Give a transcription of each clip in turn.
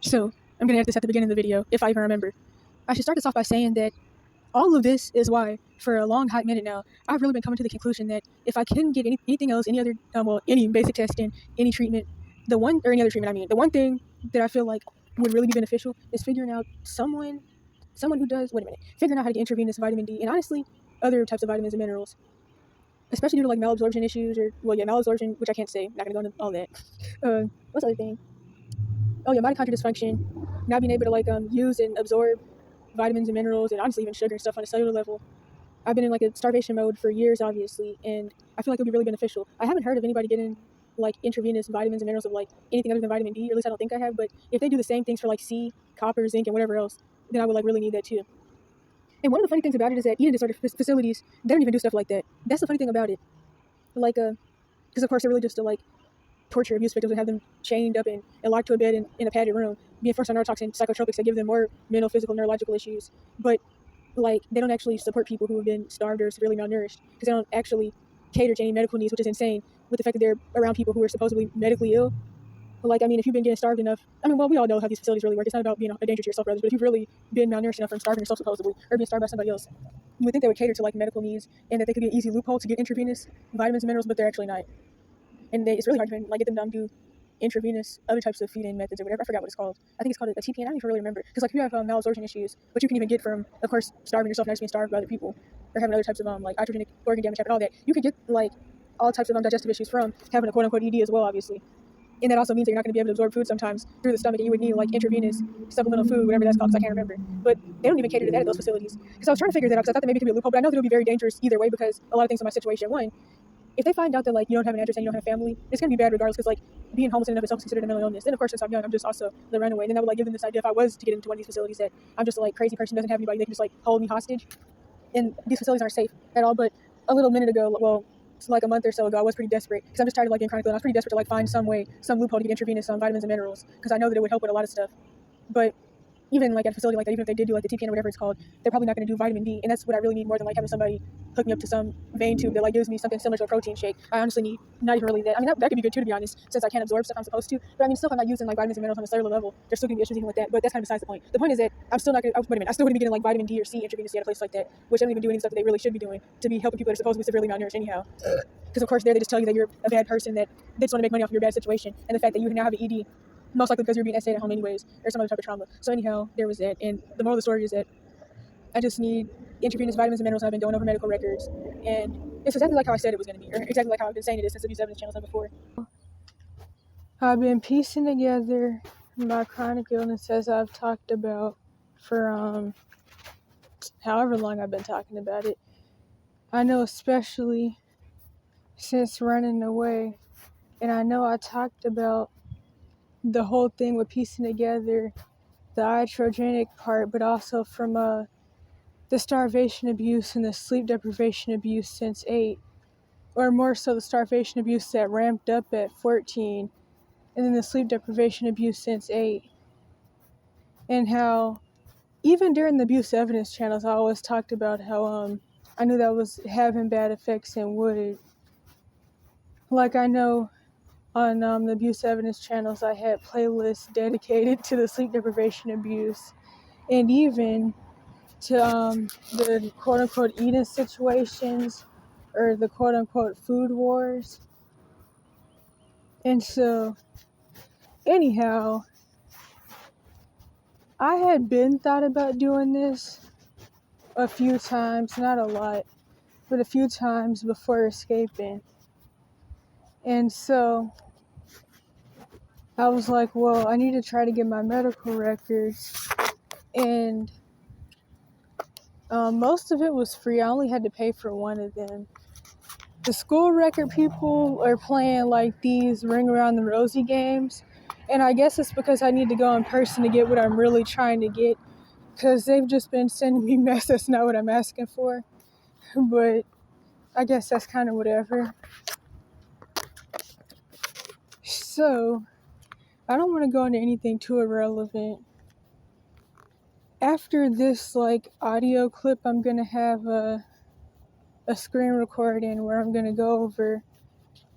So I'm going to add this at the beginning of the video, if I even remember. I should start this off by saying that all of this is why, for a long hot minute now, I've really been coming to the conclusion that if I couldn't get anything else, any basic testing, any treatment, the one thing that I feel like would really be beneficial is figuring out someone who does, figuring out how to get intravenous vitamin D and honestly, other types of vitamins and minerals, especially due to like malabsorption issues malabsorption, which I can't say, not gonna go into all that. What's the other thing? Oh yeah, mitochondrial dysfunction, not being able to use and absorb vitamins and minerals and honestly even sugar and stuff on a cellular level. I've been in like a starvation mode for years, obviously, and I feel like it'll be really beneficial. I haven't heard of anybody getting like intravenous vitamins and minerals of like anything other than vitamin D, or at least I don't think I have, but if they do the same things for like C, copper, zinc, and whatever else, then I would like really need that too. And one of the funny things about it is that eating disorder facilities, they don't even do stuff like that. That's the funny thing about it. Because of course they're really just to like torture abuse victims and have them chained up and locked to a bed in a padded room, being forced on neurotoxin psychotropics that give them more mental, physical, neurological issues. But like they don't actually support people who have been starved or severely malnourished because they don't actually cater to any medical needs, which is insane with the fact that they're around people who are supposedly medically ill. But if you've been getting starved enough, we all know how these facilities really work. It's not about being a danger to yourself, brothers, but if you've really been malnourished enough from starving yourself supposedly, or being starved by somebody else, you would think they would cater to like medical needs and that they could be an easy loophole to get intravenous vitamins and minerals, but they're actually not. And it's really hard to get them to do intravenous other types of feeding methods or whatever. I forgot what it's called. I think it's called a TPN. I don't even really remember. Because if you have malabsorption issues, which you can even get from, of course, starving yourself, not just being starved by other people, or having other types of iatrogenic organ damage happen, all that, you could get like all types of digestive issues from having a quote-unquote ED as well, obviously. And that also means that you're not going to be able to absorb food sometimes through the stomach, and you would need like intravenous supplemental food, whatever that's called, because I can't remember. But they don't even cater to that at those facilities. Because I was trying to figure that out, because I thought that maybe it could be a loophole, but I know that it would be very dangerous either way, because a lot of things in my situation. One, if they find out that you don't have an address and you don't have family, it's gonna be bad regardless, because being homeless in and of itself is considered a mental illness. Then of course, since I'm young, I'm just also the runaway. And then that would give them this idea, if I was to get into one of these facilities, that I'm just a crazy person, doesn't have anybody, they can just hold me hostage. And these facilities aren't safe at all. But a little minute ago, it's like a month or so ago, I was pretty desperate because I'm just tired of being chronically ill. I was pretty desperate to find some loophole to get intravenous vitamins and minerals, because I know that it would help with a lot of stuff. But even at a facility like that, even if they did do the TPN or whatever it's called, they're probably not going to do vitamin D, and that's what I really need more than having somebody hook me up to some vein tube that gives me something similar to a protein shake. I honestly need not even really that. That could be good too, to be honest, since I can't absorb stuff I'm supposed to. But still, if I'm not using vitamins and minerals on a cellular level, there's still going to be issues even with that. But that's kind of besides the point. The point is that I'm still not going to. I still wouldn't be getting vitamin D or C intravenously at a place like that, which I don't even do any stuff that they really should be doing to be helping people that are supposed to be severely malnourished anyhow. Because of course there they just tell you that you're a bad person, that they just want to make money off of your bad situation, and the fact that you now have an ED. Most likely because you're being stayed at home anyways, or some other type of trauma. So anyhow, there was that. And the moral of the story is that I just need intravenous vitamins and minerals, and I've been going over medical records. And it's exactly like how I said it was going to be, or exactly like how I've been saying it is since the Intravenous channel said before. I've been piecing together my chronic illness as I've talked about for however long I've been talking about it. I know especially since running away, and I know I talked about the whole thing with piecing together the iatrogenic part, but also from the starvation abuse and the sleep deprivation abuse since 8, or more so the starvation abuse that ramped up at 14, and then the sleep deprivation abuse since 8, and how even during the abuse evidence channels, I always talked about how I knew that was having bad effects and would. I know on the abuse evidence channels, I had playlists dedicated to the sleep deprivation abuse, and even to the quote-unquote eating situations, or the quote-unquote food wars. And so, anyhow, I had been thought about doing this a few times, not a lot, but a few times before escaping. And so, I was like, well, I need to try to get my medical records. And most of it was free. I only had to pay for one of them. The school record people are playing these ring around the rosy games, and I guess it's because I need to go in person to get what I'm really trying to get, because they've just been sending me mess that's not what I'm asking for. But I guess that's kind of whatever. So I don't want to go into anything too irrelevant. After this audio clip, I'm gonna have a screen recording where I'm gonna go over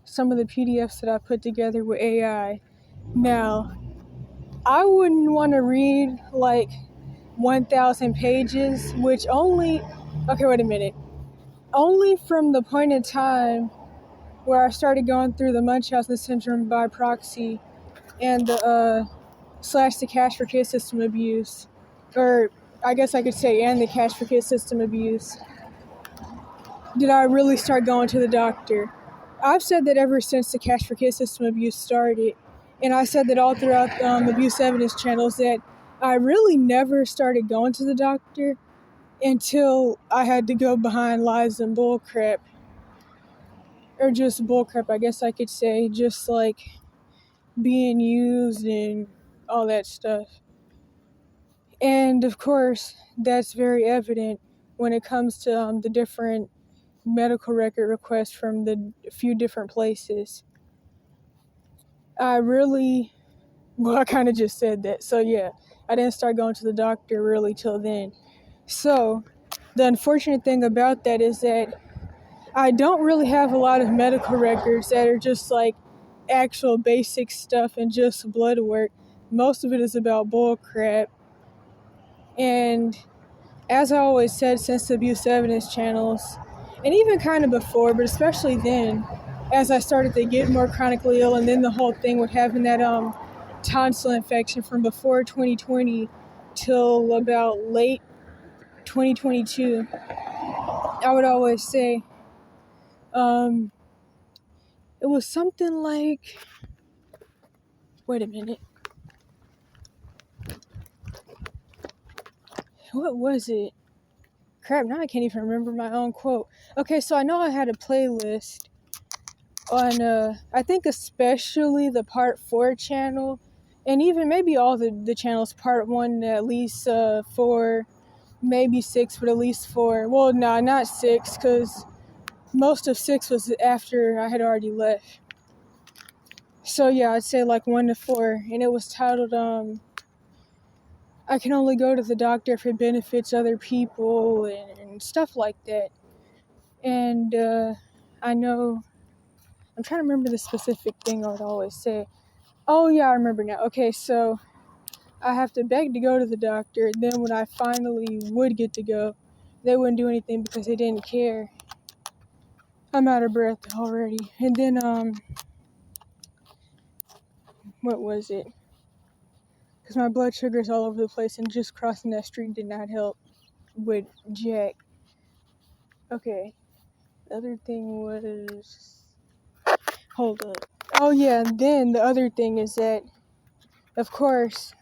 some of the PDFs that I put together with AI. Now, I wouldn't want to read like 1,000 pages, which only, okay, wait a minute. Only from the point in time where I started going through the Munchausen syndrome by proxy and the the cash for kids system abuse, or I guess I could say, and the cash for kids system abuse, did I really start going to the doctor. I've said that ever since the cash for kids system abuse started, and I said that all throughout abuse evidence channels, that I really never started going to the doctor until I had to go behind lies and bullcrap, or just bullcrap, I guess I could say, just like being used and all that stuff. And of course, that's very evident when it comes to the different medical record requests from the few different places. I kind of just said that. So yeah, I didn't start going to the doctor really till then. So the unfortunate thing about that is that I don't really have a lot of medical records that are just like actual basic stuff and just blood work. Most of it is about bull crap. And as I always said, since the abuse evidence channels, and even kind of before, but especially then, as I started to get more chronically ill, and then the whole thing with having that tonsil infection from before 2020 till about late 2022, I would always say, it was something like, wait a minute, what was it? Crap, now I can't even remember my own quote. Okay, so I know I had a playlist on, I think especially the Part 4 channel, and even maybe all the channels, Part 1 at least 4, maybe 6, but at least 4. Well, no, not 6, because most of 6 was after I had already left. So yeah, I'd say like 1 to 4, and it was titled, I can only go to the doctor if it benefits other people, and stuff like that. And I know, I'm trying to remember the specific thing I would always say. Oh yeah, I remember now. Okay, so I have to beg to go to the doctor, and then when I finally would get to go, they wouldn't do anything because they didn't care. I'm out of breath already. And then, what was it? Because my blood sugar is all over the place, and just crossing that street did not help with jack. Okay, the other thing was, hold up. Oh yeah, and then the other thing is that, of course,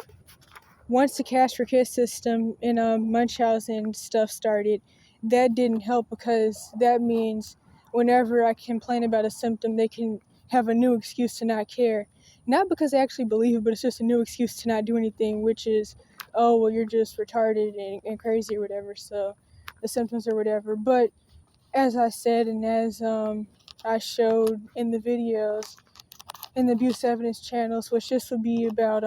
once the cash for kids system and Munchausen stuff started, that didn't help, because that means whenever I complain about a symptom, they can have a new excuse to not care. Not because they actually believe it, but it's just a new excuse to not do anything, which is, oh, well, you're just retarded and crazy or whatever, so the symptoms or whatever. But as I said, and as I showed in the videos, in the abuse evidence channels, which this would be about,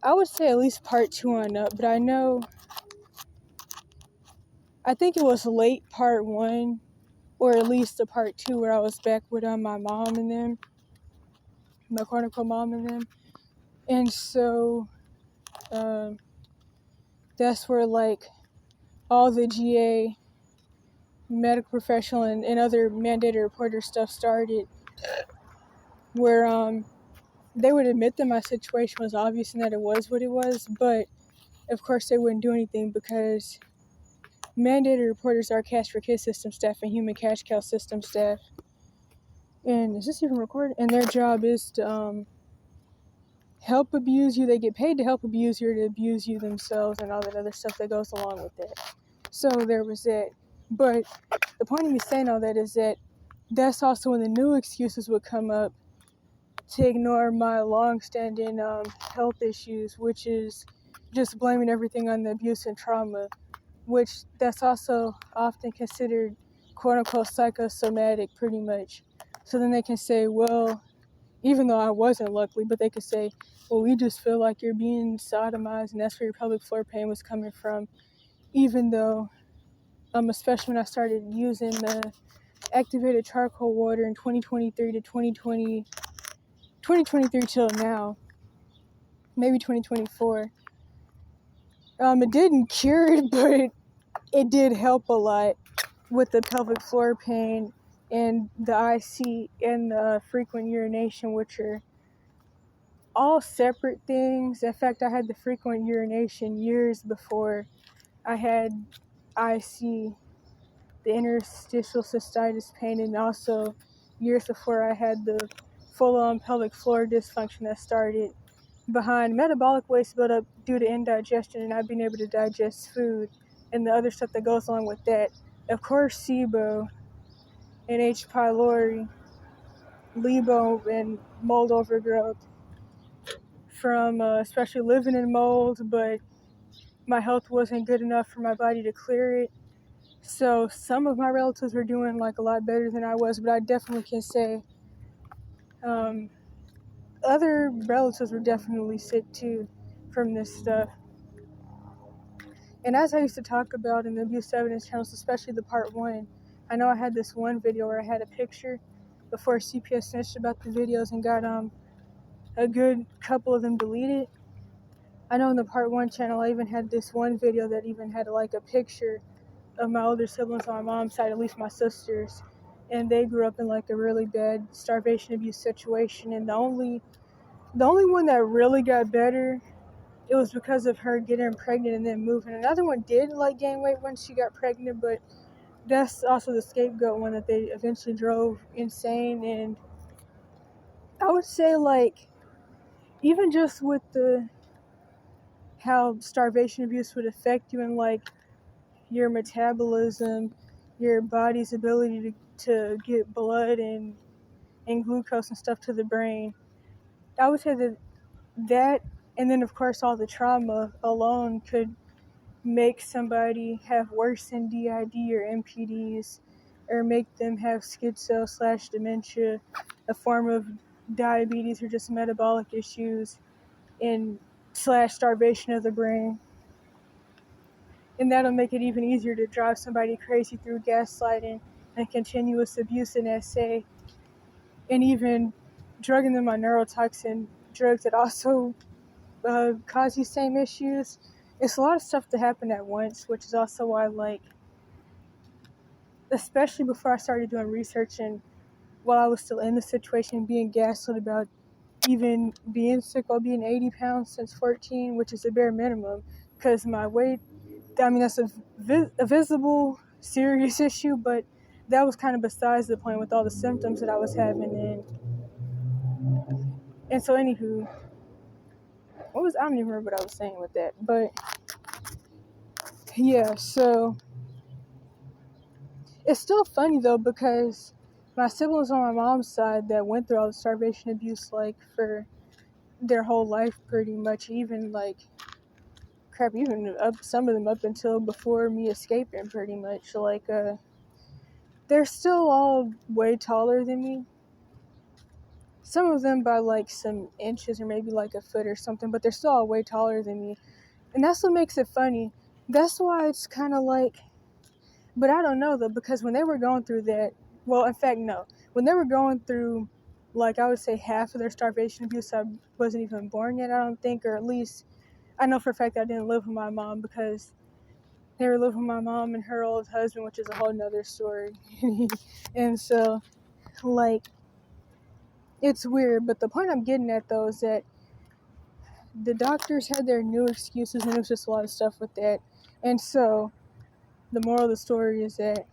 I would say at least Part 2 on up, but I think it was late Part 1, or at least the Part 2 where I was back with my mom and them, my quote-unquote mom and them. And so that's where like all the GA, medical professional, and other mandated reporter stuff started, where they would admit that my situation was obvious and that it was what it was, but of course they wouldn't do anything because mandated reporters are cash for kids system staff and human cash cow system staff. And is this even recorded? And their job is to help abuse you. They get paid to help abuse you or to abuse you themselves and all that other stuff that goes along with it. So there was that. But the point of me saying all that is that that's also when the new excuses would come up to ignore my long-standing health issues, which is just blaming everything on the abuse and trauma, which that's also often considered quote-unquote psychosomatic pretty much. So then they can say, well, even though I wasn't, luckily, but they could say, well, we just feel like you're being sodomized and that's where your pelvic floor pain was coming from. Even though, especially when I started using the activated charcoal water in 2023 to 2023 till now, maybe 2024. It didn't cure it, but it did help a lot with the pelvic floor pain and the IC and the frequent urination, which are all separate things. In fact, I had the frequent urination years before I had IC, the interstitial cystitis pain, and also years before I had the full-on pelvic floor dysfunction that started behind metabolic waste buildup due to indigestion and not being able to digest food and the other stuff that goes along with that. Of course, SIBO and H. pylori, LIBO, and mold overgrowth from especially living in mold, but my health wasn't good enough for my body to clear it. So some of my relatives were doing like a lot better than I was, but I definitely can say other relatives were definitely sick too from this stuff. And as I used to talk about in the abuse evidence channels, especially the part 1, I know I had this one video where I had a picture before CPS snitched about the videos and got a good couple of them deleted. I know in the part 1 channel I even had this one video that even had like a picture of my older siblings on my mom's side, at least my sisters, and they grew up in like a really bad starvation abuse situation. And the only one that really got better, it was because of her getting pregnant and then moving. Another one did like gain weight when she got pregnant, but that's also the scapegoat one that they eventually drove insane. And I would say like even just with the how starvation abuse would affect you and like your metabolism, your body's ability to get blood and glucose and stuff to the brain. I would say that and then of course all the trauma alone could make somebody have worsened DID or MPDs or make them have schizo/dementia, a form of diabetes or just metabolic issues and /starvation of the brain. And that'll make it even easier to drive somebody crazy through gaslighting and continuous abuse in SA, and even drugging them on neurotoxin drugs that also cause these same issues. It's a lot of stuff to happen at once, which is also why, like, especially before I started doing research and while I was still in the situation, being gaslit about even being sick while being 80 pounds since 14, which is the bare minimum, because my weight, I mean, that's a visible, serious issue, but that was kind of besides the point with all the symptoms that I was having. And so, anywho, I don't even remember what I was saying with that, but yeah, so it's still funny though, because my siblings on my mom's side that went through all the starvation abuse, like, for their whole life pretty much, even like, crap, even up some of them up until before me escaping pretty much, like, they're still all way taller than me. Some of them by like some inches or maybe like a foot or something, but they're still all way taller than me. And that's what makes it funny. That's why it's kind of like, but I don't know though, because when they were going through that, well, in fact, no. When they were going through, like, I would say half of their starvation abuse, I wasn't even born yet, I don't think, or at least, I know for a fact I didn't live with my mom because they were living with my mom and her old husband, which is a whole nother story. And so, like, it's weird, but the point I'm getting at though is that the doctors had their new excuses and it was just a lot of stuff with that. And so, the moral of the story is that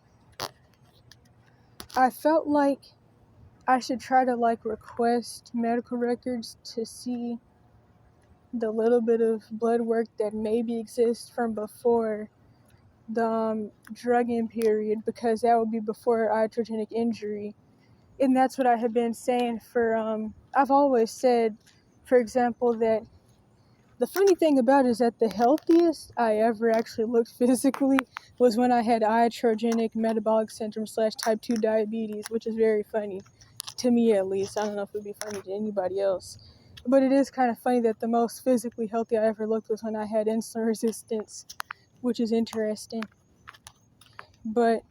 I felt like I should try to like request medical records to see the little bit of blood work that maybe exists from before the drugging period, because that would be before iatrogenic injury. And that's what I have been saying for, I've always said, for example, that the funny thing about it is that the healthiest I ever actually looked physically was when I had iatrogenic metabolic syndrome / type 2 diabetes, which is very funny. To me, at least. I don't know if it would be funny to anybody else. But it is kind of funny that the most physically healthy I ever looked was when I had insulin resistance, which is interesting. But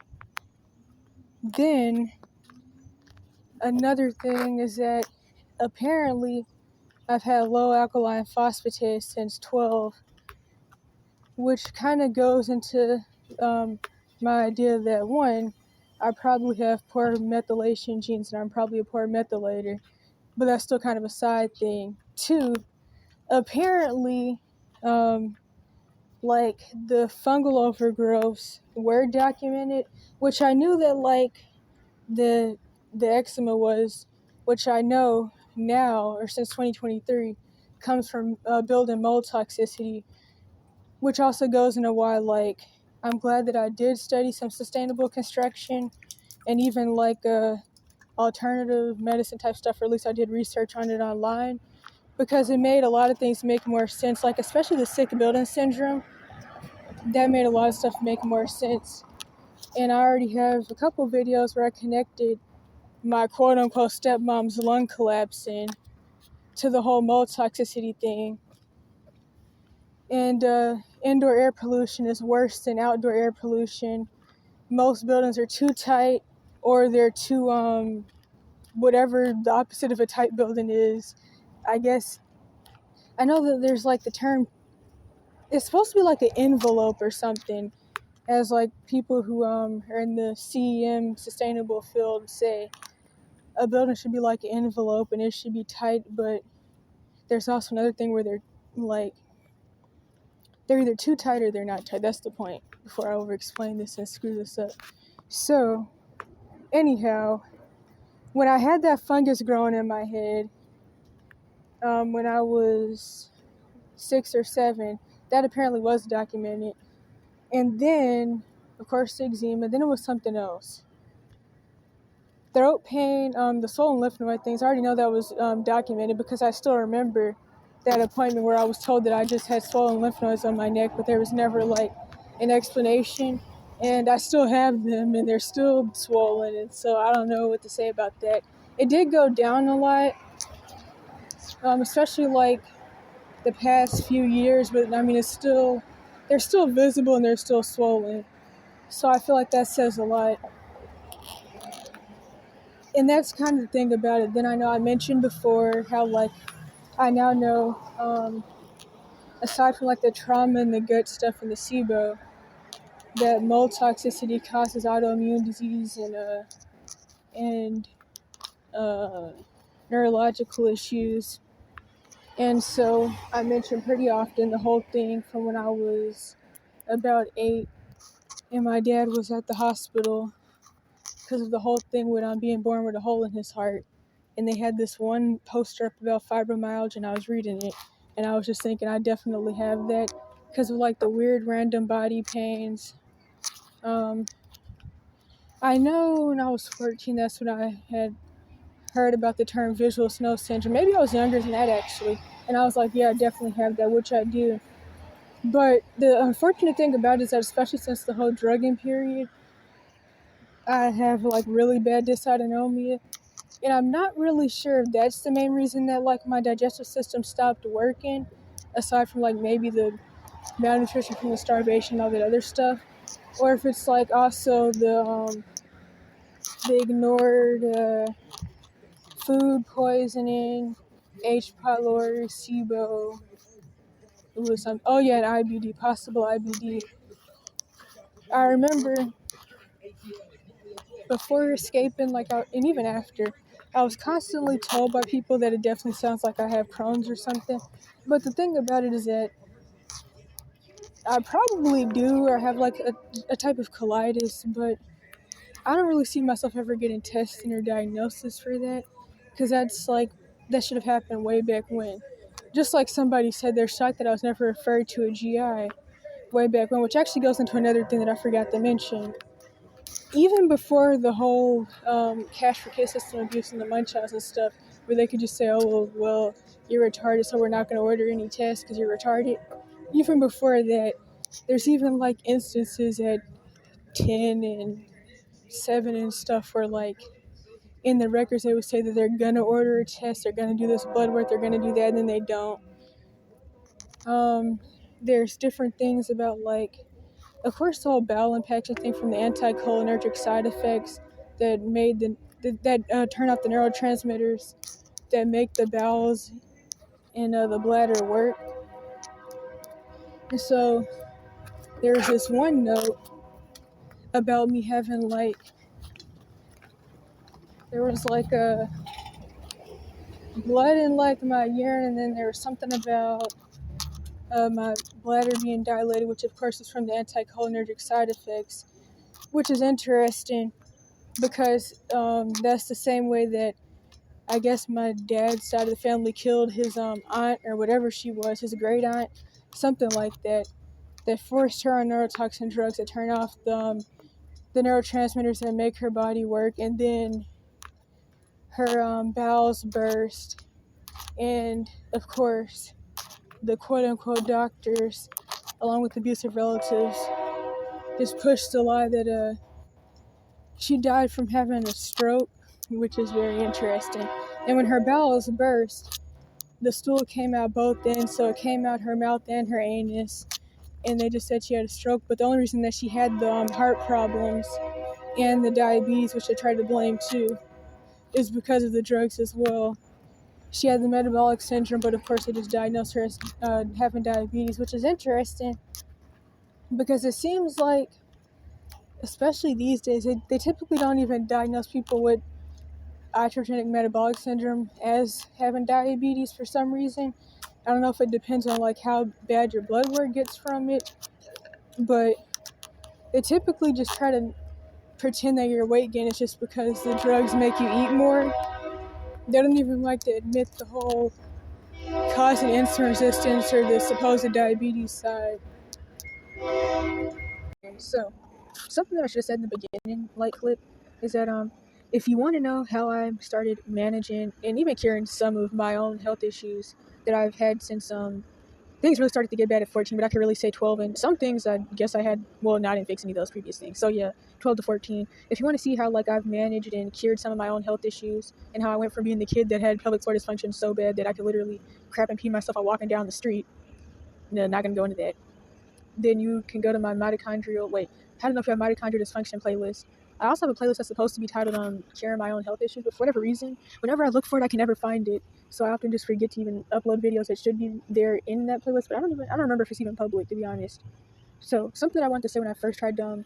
then, another thing is that apparently I've had low alkaline phosphatase since 12, which kind of goes into my idea that, one, I probably have poor methylation genes and I'm probably a poor methylator, but that's still kind of a side thing. Two, apparently, like the fungal overgrowths were documented, which I knew that like the eczema was, which I know now or since 2023 comes from building mold toxicity, which also goes into why like I'm glad that I did study some sustainable construction and even like alternative medicine type stuff, or at least I did research on it online, because it made a lot of things make more sense, like especially the sick building syndrome. That made a lot of stuff make more sense. And I already have a couple videos where I connected my quote unquote stepmom's lung collapsing to the whole mold toxicity thing. And indoor air pollution is worse than outdoor air pollution. Most buildings are too tight, or they're too, whatever the opposite of a tight building is. I guess, I know that there's like the term, it's supposed to be like an envelope or something, as like people who are in the CEM sustainable field say. A building should be like an envelope and it should be tight, but there's also another thing where they're like, they're either too tight or they're not tight. That's the point, before I over explain this and screw this up. So, anyhow, when I had that fungus growing in my head, when I was 6 or 7, that apparently was documented. And then, of course, eczema, then it was something else. Throat pain, the swollen lymph node things, I already know that was documented because I still remember that appointment where I was told that I just had swollen lymph nodes on my neck, but there was never like an explanation. And I still have them and they're still swollen, and so I don't know what to say about that. It did go down a lot, especially like the past few years, but I mean, they're still visible and they're still swollen. So I feel like that says a lot. And that's kind of the thing about it. Then I know I mentioned before how like I now know, aside from like the trauma and the gut stuff and the SIBO, that mold toxicity causes autoimmune disease and neurological issues. And so I mentioned pretty often the whole thing from when I was about 8 and my dad was at the hospital because of the whole thing with being born with a hole in his heart. And they had this one poster up about fibromyalgia, and I was reading it, and I was just thinking I definitely have that because of like the weird random body pains. I know when I was 14, that's when I had heard about the term visual snow syndrome. Maybe I was younger than that actually, and I was like, yeah, I definitely have that, which I do. But the unfortunate thing about it is that, especially since the whole drugging period, I have like really bad dysautonomia. And I'm not really sure if that's the main reason that like my digestive system stopped working, aside from like maybe the malnutrition from the starvation and all that other stuff, or if it's like also the ignored food poisoning, H. pylori, SIBO. It was some, oh yeah, and IBD, possible IBD. I remember before escaping, and even after, I was constantly told by people that it definitely sounds like I have Crohn's or something. But the thing about it is that I probably do, or have like a type of colitis, but I don't really see myself ever getting tested or diagnosis for that, because that should have happened way back when. Just like somebody said, they're shocked that I was never referred to a GI way back when, which actually goes into another thing that I forgot to mention. Even before the whole cash for kids system abuse and the Munchausen and stuff, where they could just say, oh, well, you're retarded, so we're not going to order any tests because you're retarded. Even before that, there's even like instances at 10 and 7 and stuff where like in the records they would say that they're going to order a test, they're going to do this blood work, they're going to do that, and then they don't. There's different things about like, of course, the whole bowel impaction thing from the anticholinergic side effects that made that turn off the neurotransmitters that make the bowels and the bladder work. And so there's this one note about me having there was a blood in my urine, and then there was something about my bladder being dilated, which of course is from the anticholinergic side effects, which is interesting because that's the same way that I guess my dad's side of the family killed his aunt or whatever she was, his great aunt, something like that, that forced her on neurotoxin drugs that turn off the neurotransmitters that make her body work, and then her bowels burst, and of course the quote-unquote doctors, along with abusive relatives, just pushed the lie that she died from having a stroke, which is very interesting. And when her bowels burst, the stool came out both ends, so it came out her mouth and her anus, and they just said she had a stroke. But the only reason that she had the heart problems and the diabetes, which they tried to blame too, is because of the drugs as well. She had the metabolic syndrome, but of course they just diagnosed her as having diabetes, which is interesting because it seems like, especially these days, they typically don't even diagnose people with iatrogenic metabolic syndrome as having diabetes for some reason. I don't know if it depends on how bad your blood work gets from it, but they typically just try to pretend that your weight gain is just because the drugs make you eat more. They don't even like to admit the whole causing insulin resistance or the supposed diabetes side. So, something that I should have said in the beginning, clip, is that if you want to know how I started managing and even curing some of my own health issues that I've had since things really started to get bad at 14, but I could really say 12, and some things I guess I had, well, not in fix any of those previous things. So yeah, 12 to 14. If you want to see how I've managed and cured some of my own health issues and how I went from being the kid that had pelvic floor dysfunction so bad that I could literally crap and pee myself while walking down the street, no, not going to go into that. Then you can go to my how to know if you have mitochondrial dysfunction playlist. I also have a playlist that's supposed to be titled on curing my own health issues, but for whatever reason, whenever I look for it, I can never find it. So I often just forget to even upload videos that should be there in that playlist, but I don't remember if it's even public, to be honest. So something I wanted to say when I first tried to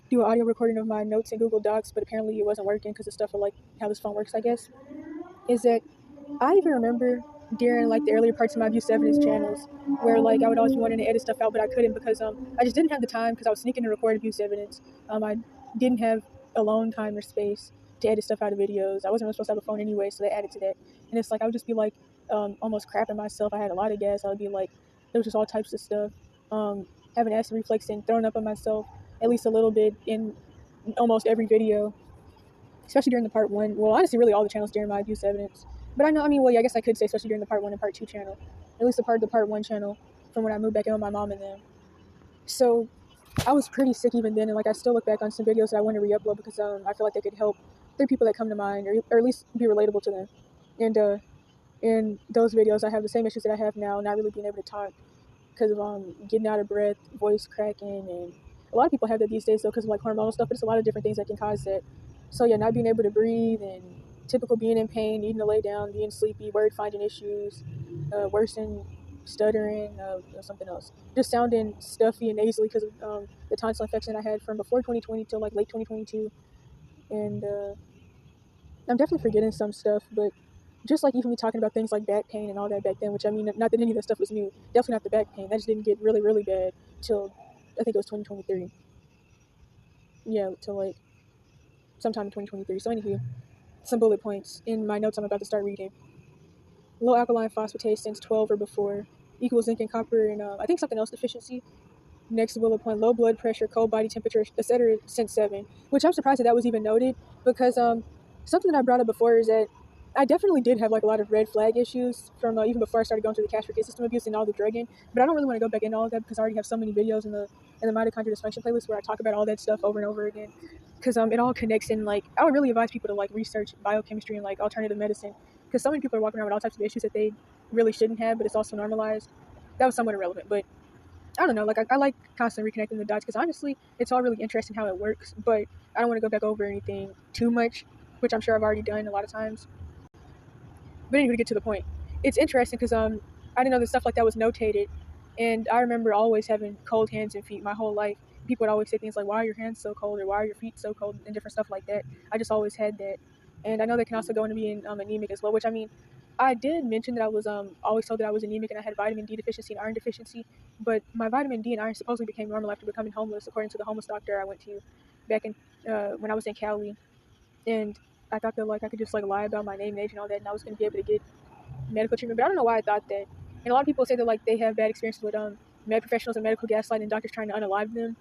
do an audio recording of my notes in Google Docs, but apparently it wasn't working because of stuff of how this phone works, I guess, is that I even remember during the earlier parts of my Abuse Evidence channels where I would always be wanting to edit stuff out, but I couldn't because I just didn't have the time because I was sneaking to record Abuse Evidence. I didn't have alone time or space to edit stuff out of videos. I wasn't really supposed to have a phone anyway, so they added to that. And it's I would just be almost crapping myself. I had a lot of gas. I would be there was just all types of stuff. Having acid reflux and throwing up on myself at least a little bit in almost every video, especially during the part one. Well, honestly, really all the channels during my Abuse Evidence. But I guess I could say especially during the part one and part two channel. At least the part one channel from when I moved back in with my mom and them. So I was pretty sick even then, and I still look back on some videos that I want to re-upload because I feel like they could help 3 people that come to mind, or at least be relatable to them. And in those videos, I have the same issues that I have now, not really being able to talk because of getting out of breath, voice cracking, and a lot of people have that these days though because of hormonal stuff, but it's a lot of different things that can cause that. So yeah, not being able to breathe and typical being in pain, needing to lay down, being sleepy, word finding issues, worsening, stuttering, something else. Just sounding stuffy and nasally because of the tonsil infection I had from before 2020 till late 2022. And I'm definitely forgetting some stuff, but just even me talking about things like back pain and all that back then, which not that any of that stuff was new. Definitely not the back pain. That just didn't get really, really bad till I think it was 2023. Yeah, till sometime in 2023. So anywho, some bullet points in my notes I'm about to start reading. Low alkaline phosphatase since 12 or before equals zinc and copper, and I think something else deficiency. Next bullet point, low blood pressure, cold body temperature, etc. since 7, which I'm surprised that was even noted because something that I brought up before is that I definitely did have a lot of red flag issues from even before I started going through the cash for kid system abuse and all the drugging, but I don't really want to go back into all of that because I already have so many videos in the mitochondrial dysfunction playlist where I talk about all that stuff over and over again because it all connects in. I would really advise people to research biochemistry and alternative medicine because so many people are walking around with all types of issues that they really shouldn't have, but it's also normalized. That was somewhat irrelevant, but I don't know, I like constantly reconnecting the dots because honestly, it's all really interesting how it works, but I don't want to go back over anything too much, which I'm sure I've already done a lot of times. But anyway, to get to the point, it's interesting because I didn't know that stuff like that was notated, and I remember always having cold hands and feet my whole life. People would always say things like, "Why are your hands so cold?" or "Why are your feet so cold?" and different stuff like that. I just always had that, and I know that can also go into being anemic as well. Which I mean, I did mention that I was always told that I was anemic and I had vitamin D deficiency and iron deficiency, but my vitamin D and iron supposedly became normal after becoming homeless, according to the homeless doctor I went to back in when I was in Cali, and I thought that like I could just like lie about my name and age and all that, and I was going to be able to get medical treatment. But I don't know why I thought that. And a lot of people say that like they have bad experiences with med professionals and medical gaslighting and doctors trying to unalive them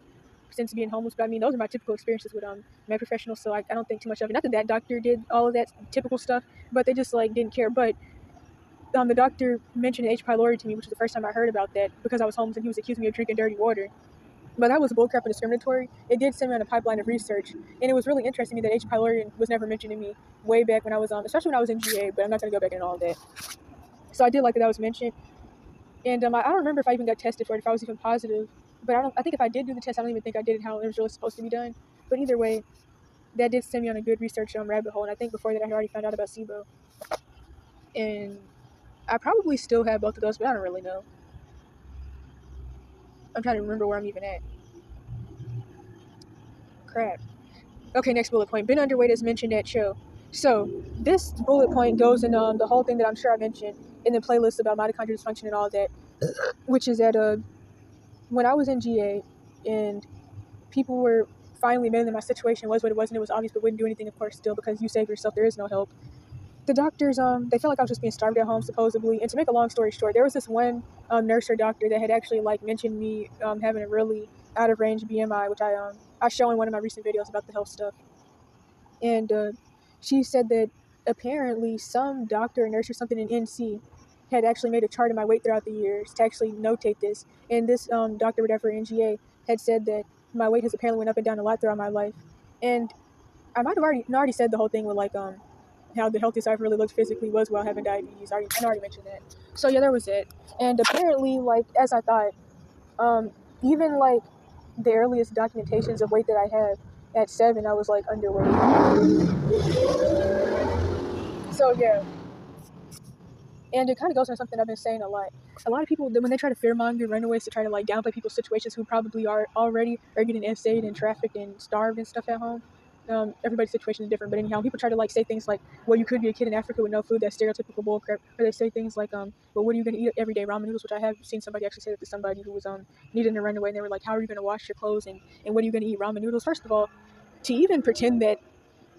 since being homeless. But I mean, those are my typical experiences with med professionals. So I don't think too much of it. Not that that doctor did all of that typical stuff, but they just like didn't care. But the doctor mentioned H. pylori to me, which was the first time I heard about that because I was homeless and he was accusing me of drinking dirty water. But that was bullcrap and discriminatory. It did send me on a pipeline of research, and it was really interesting to me that H. pylori was never mentioned to me way back when I was especially when I was in GA. But I'm not going to go back into all of that. So I did like that was mentioned, and I don't remember if I even got tested for it, if I was even positive. But I think if I did do the test, I don't even think I did it how it was really supposed to be done. But either way, that did send me on a good research rabbit hole, and I think before that I had already found out about SIBO, and I probably still have both of those, but I don't really know. I'm trying to remember where I'm even at. Crap. Okay, next bullet point. Been underweight as mentioned at show. So this bullet point goes in the whole thing that I'm sure I mentioned in the playlist about mitochondrial dysfunction and all that, which is that when I was in GA and people were finally admitting that my situation was what it was and it was obvious but wouldn't do anything, of course, still because you save yourself, there is no help. The doctors, they felt like I was just being starved at home, supposedly. And to make a long story short, there was this one nurse or doctor that had actually like mentioned me having a really out of range BMI, which I show in one of my recent videos about the health stuff. And she said that apparently some doctor or nurse or something in NC had actually made a chart of my weight throughout the years to actually notate this. And this doctor, whatever, in GA, had said that my weight has apparently went up and down a lot throughout my life. And I might have already said the whole thing with like how the healthiest I've really looked physically was while having diabetes. I already mentioned that. So yeah, there was it. And apparently, like as I thought, even like the earliest documentations of weight that I had at 7, I was like underweight. So yeah, and it kind of goes into something I've been saying a lot. A lot of people, when they try to fearmonger runaways to try to like downplay people's situations who probably are already are getting essayed and trafficked and starved and stuff at home. Everybody's situation is different, but anyhow, people try to like say things like, "Well, you could be a kid in Africa with no food." That's stereotypical bullcrap. Or they say things like, "Well, what are you going to eat every day? Ramen noodles," which I have seen somebody actually say that to somebody who was needing to run away, and they were like, "How are you going to wash your clothes and what are you going to eat? Ramen noodles?" First of all, to even pretend that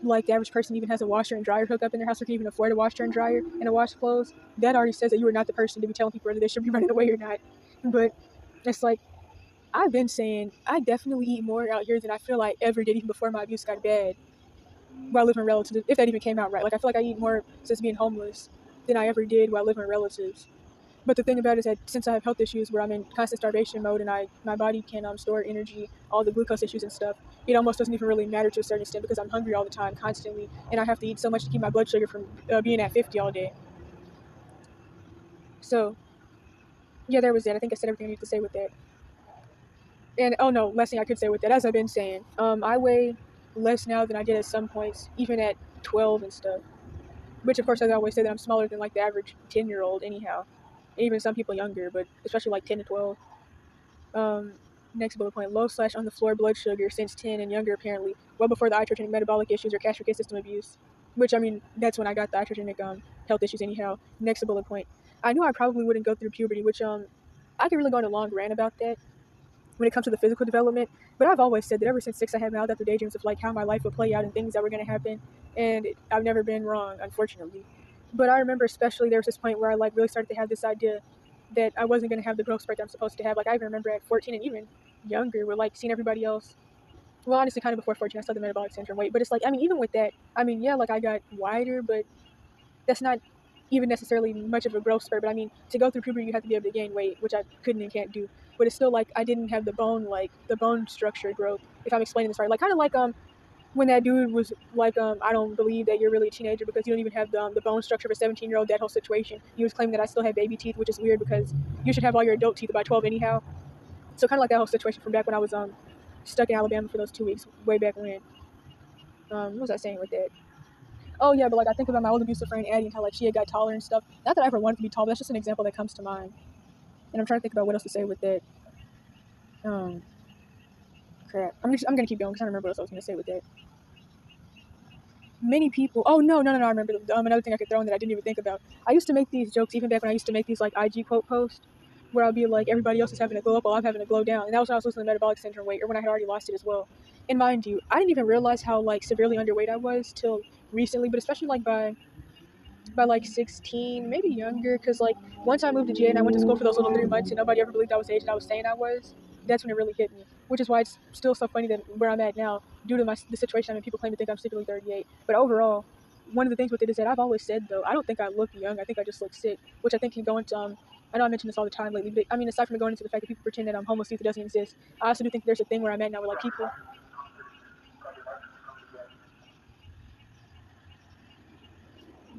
like the average person even has a washer and dryer hook up in their house or can even afford a washer and dryer and a wash clothes, that already says that you are not the person to be telling people whether they should be running away or not. But it's like, I've been saying I definitely eat more out here than I feel I ever did even before my abuse got bad while living with relatives, if that even came out right. Like I feel like I eat more since being homeless than I ever did while living with relatives. But the thing about it is that since I have health issues where I'm in constant starvation mode and my body can store energy, all the glucose issues and stuff, it almost doesn't even really matter to a certain extent because I'm hungry all the time, constantly, and I have to eat so much to keep my blood sugar from being at 50 all day. So, yeah, there was that. I think I said everything I needed to say with that. And, oh no, last thing I could say with that, as I've been saying, I weigh less now than I did at some points, even at 12 and stuff. Which, of course, I always say that I'm smaller than, like, the average 10-year-old anyhow. Even some people younger, but especially, like, 10 to 12. Next bullet point, low/on the floor blood sugar since 10 and younger apparently, well before the iatrogenic metabolic issues or gastric system abuse, which I mean, that's when I got the iatrogenic health issues anyhow. Next bullet point, I knew I probably wouldn't go through puberty, which I could really go on a long rant about that when it comes to the physical development, but I've always said that ever since 6 I had maladaptive daydreams of like how my life would play out and things that were going to happen, and I've never been wrong, unfortunately. But I remember especially there was this point where I like really started to have this idea that I wasn't going to have the growth spurt that I'm supposed to have. Like I even remember at 14 and even younger, we're like seeing everybody else. Well, honestly, kind of before 14, I still had the metabolic syndrome weight. But it's like, I mean, even with that, I mean, yeah, like I got wider, but that's not even necessarily much of a growth spurt. But I mean, to go through puberty, you have to be able to gain weight, which I couldn't and can't do. But it's still like I didn't have the bone structure growth. If I'm explaining this right, like kind of like when that dude was like, I don't believe that you're really a teenager because you don't even have the bone structure of a 17-year-old, that whole situation. He was claiming that I still had baby teeth, which is weird because you should have all your adult teeth by 12 anyhow. So kind of like that whole situation from back when I was stuck in Alabama for those 2 weeks, way back when. What was I saying with that? Oh yeah, but like I think about my old abusive friend Addie and how like she had got taller and stuff. Not that I ever wanted to be tall, but that's just an example that comes to mind. And I'm trying to think about what else to say with that. Crap. I'm gonna keep going because I don't remember what else I was gonna say with that. Many people. Oh no. I remember another thing I could throw in that I didn't even think about. I used to make these jokes even back when I used to make these like IG quote posts, where I'll be like, everybody else is having a glow up while I'm having a glow down, and that was when I was listening to metabolic syndrome weight, or when I had already lost it as well. And mind you, I didn't even realize how like severely underweight I was till recently, but especially like by like 16, maybe younger, because like once I moved to GA and I went to school for those little 3 months and nobody ever believed I was the age that I was saying I was, that's when it really hit me. Which is why it's still so funny that where I'm at now, due to the situation I'm in, people claim to think I'm secretly 38. But overall, one of the things with it is that I've always said though, I don't think I look young. I think I just look sick, which I think can go into I know I mention this all the time lately, but I mean, aside from going into the fact that people pretend that I'm homeless, that doesn't exist, I also do think there's a thing where I'm at now where like people.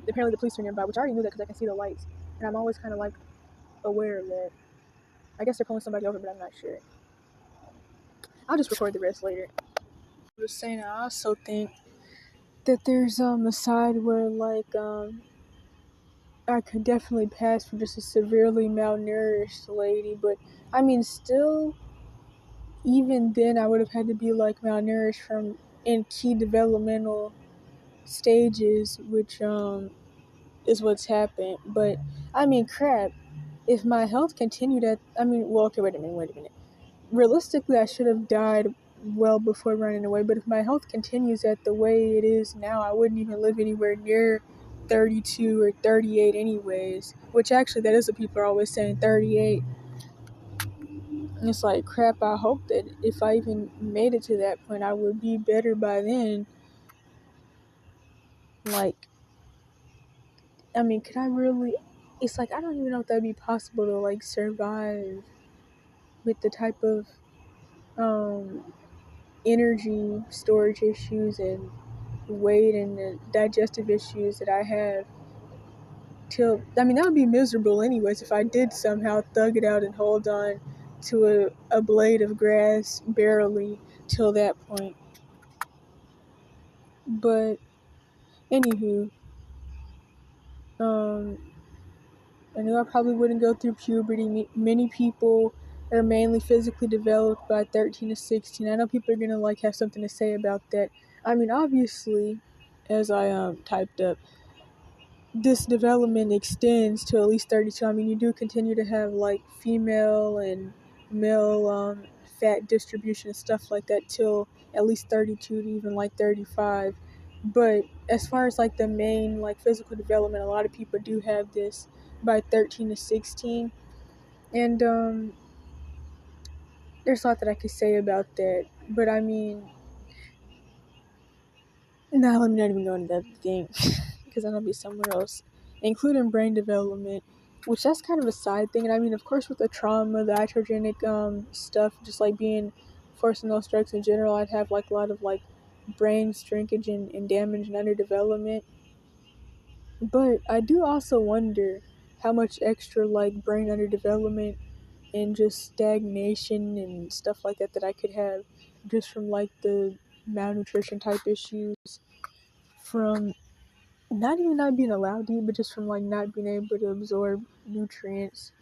Apparently the police are nearby, which I already knew that because I can see the lights, and I'm always kind of like aware of that. I guess they're pulling somebody over, but I'm not sure. I'll just record the rest later. I was saying I also think that there's a side where like I could definitely pass for just a severely malnourished lady, but I mean still even then I would have had to be like malnourished from in key developmental stages, which is what's happened. But I mean crap, if my health continued at okay, wait a minute. Realistically, I should have died well before running away, but if my health continues at the way it is now, I wouldn't even live anywhere near 32 or 38 anyways, which actually that is what people are always saying, 38. And it's like, crap, I hope that if I even made it to that point, I would be better by then. Like, I mean, could I really, it's like, I don't even know if that'd be possible to like survive with the type of energy storage issues and weight and the digestive issues that I have that would be miserable anyways if I did somehow thug it out and hold on to a blade of grass barely till that point. But anywho, I knew I probably wouldn't go through puberty. Many people are mainly physically developed by 13 to 16. I know people are gonna like have something to say about that. I mean, obviously, as I typed up, this development extends to at least 32. I mean, you do continue to have like female and male fat distribution and stuff like that till at least 32 to even like 35. But as far as like the main like physical development, a lot of people do have this by 13 to 16. And there's a lot that I could say about that. But I mean, let me not even go into that thing because I'm gonna be somewhere else, including brain development, which that's kind of a side thing. And I mean, of course, with the trauma, the iatrogenic stuff, just like being forced in those drugs in general, I'd have like a lot of like brain shrinkage and damage and underdevelopment. But I do also wonder how much extra like brain underdevelopment and just stagnation and stuff like that I could have just from like the malnutrition type issues, from not even not being allowed to eat, but just from like not being able to absorb nutrients,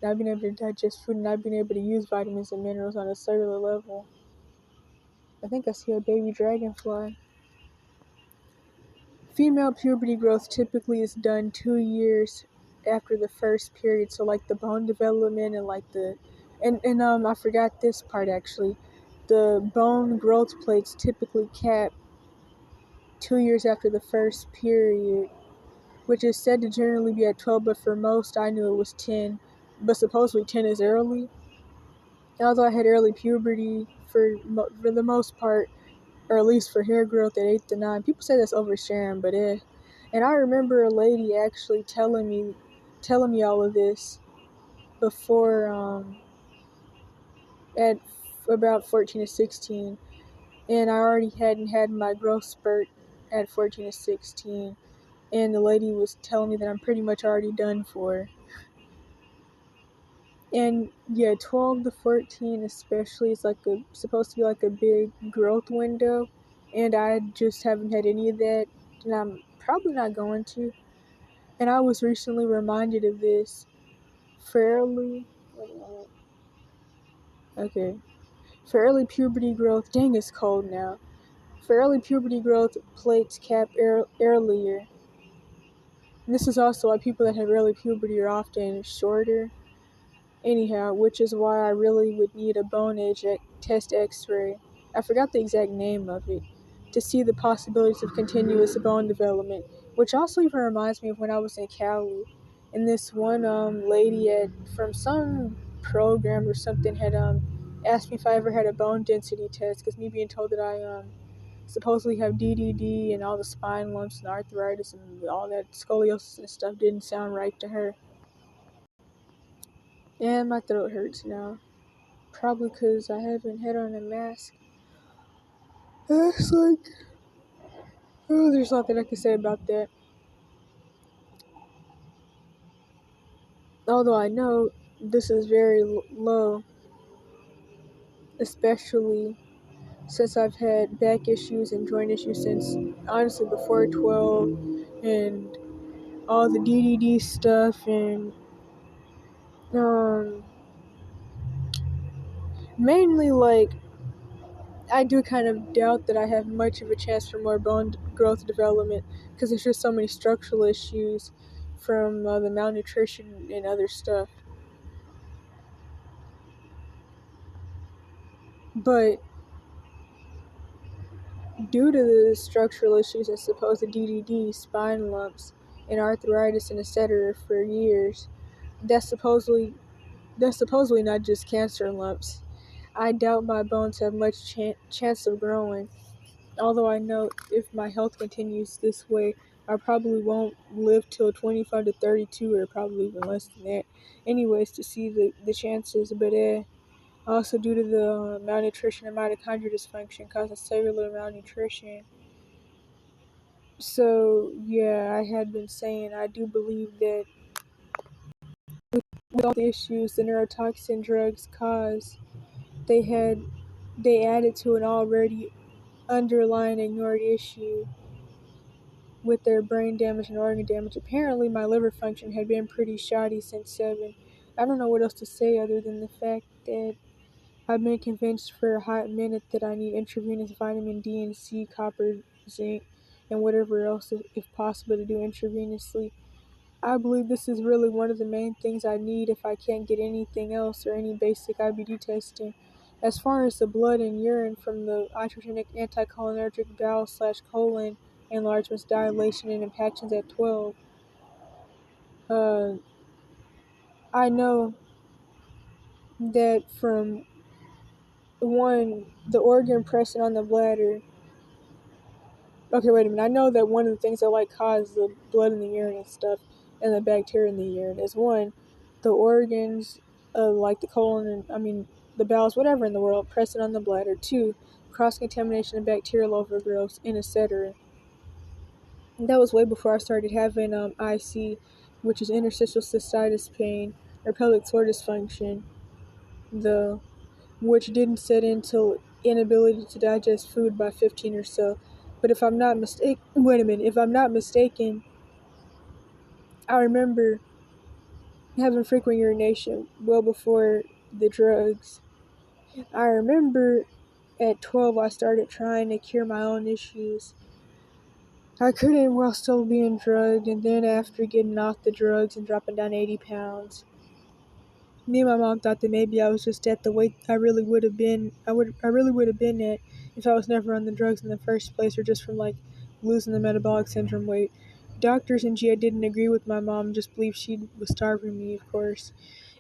not being able to digest food, not being able to use vitamins and minerals on a cellular level. I think I see a baby dragonfly. Female puberty growth typically is done 2 years after the first period, so like the bone development and like and I forgot this part actually. The bone growth plates typically cap 2 years after the first period, which is said to generally be at 12, but for most I knew it was 10, but supposedly 10 is early. And although I had early puberty for the most part, or at least for hair growth at 8 to 9, people say that's oversharing, but And I remember a lady actually telling me all of this before at about 14 to 16, and I already hadn't had my growth spurt at 14 to 16, and the lady was telling me that I'm pretty much already done for. And yeah, 12 to 14 especially is like supposed to be like a big growth window, and I just haven't had any of that, and I'm probably not going to. And I was recently reminded of this fairly. Wait a minute. Okay. For early puberty growth, dang, it's cold now. For early puberty growth, plates cap earlier. This is also why people that have early puberty are often shorter. Anyhow, which is why I really would need a bone age test x-ray. I forgot the exact name of it. To see the possibilities of continuous bone development. Which also even reminds me of when I was in Cali. And this one lady from some program or something had asked me if I ever had a bone density test. Because me being told that I supposedly have DDD and all the spine lumps and arthritis and all that scoliosis and stuff didn't sound right to her. And my throat hurts now. Probably because I haven't had on a mask. It's like, oh, there's nothing I can say about that. Although I know this is very low, especially since I've had back issues and joint issues since, honestly, before 12, and all the DDD stuff, and mainly, like, I do kind of doubt that I have much of a chance for more bone growth development because there's just so many structural issues from the malnutrition and other stuff. But due to the structural issues and supposed DDD, spine lumps, and arthritis and etc. for years, that's supposedly not just cancer lumps. I doubt my bones have much chance of growing. Although I know if my health continues this way, I probably won't live till 25 to 32 or probably even less than that. Anyways, to see the chances, but also due to the malnutrition and mitochondrial dysfunction causing cellular malnutrition. So, yeah, I had been saying I do believe that with all the issues the neurotoxin drugs cause, they added to an already underlying ignored issue with their brain damage and organ damage. Apparently, my liver function had been pretty shoddy since 7. I don't know what else to say other than the fact that I've been convinced for a hot minute that I need intravenous vitamin D and C, copper, zinc, and whatever else, if possible, to do intravenously. I believe this is really one of the main things I need if I can't get anything else or any basic IBD testing. As far as the blood and urine from the iatrogenic anticholinergic bowel/colon enlargements, dilation, and impactions at 12, I know that from the organ pressing on the bladder. Okay, wait a minute. I know that one of the things that cause the blood in the urine and stuff, and the bacteria in the urine is one, the organs of the colon and the bowels, whatever in the world, pressing on the bladder. 2, cross contamination of bacterial overgrowths, and etc. That was way before I started having IC, which is interstitial cystitis pain or pelvic floor dysfunction, though, which didn't set in till inability to digest food by 15 or so. But if I'm not mistaken, I remember having frequent urination well before the drugs. I remember at 12 I started trying to cure my own issues. I couldn't while still being drugged, and then after getting off the drugs and dropping down 80 pounds. Me and my mom thought that maybe I was just at the weight I really would have been at if I was never on the drugs in the first place, or just from losing the metabolic syndrome weight. Doctors in GI didn't agree with my mom, just believed she was starving me, of course.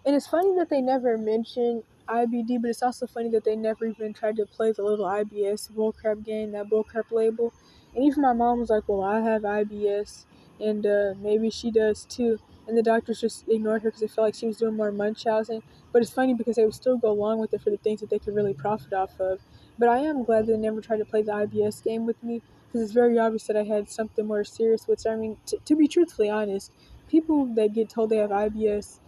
And it's funny that they never mentioned IBD, but it's also funny that they never even tried to play the little IBS bullcrap game, that bullcrap label. And even my mom was like, well, I have IBS, and maybe she does too. And the doctors just ignored her because they felt like she was doing more Munchausen. But it's funny because they would still go along with it for the things that they could really profit off of. But I am glad that they never tried to play the IBS game with me, because it's very obvious that I had something more serious, which, to be truthfully honest, people that get told they have IBS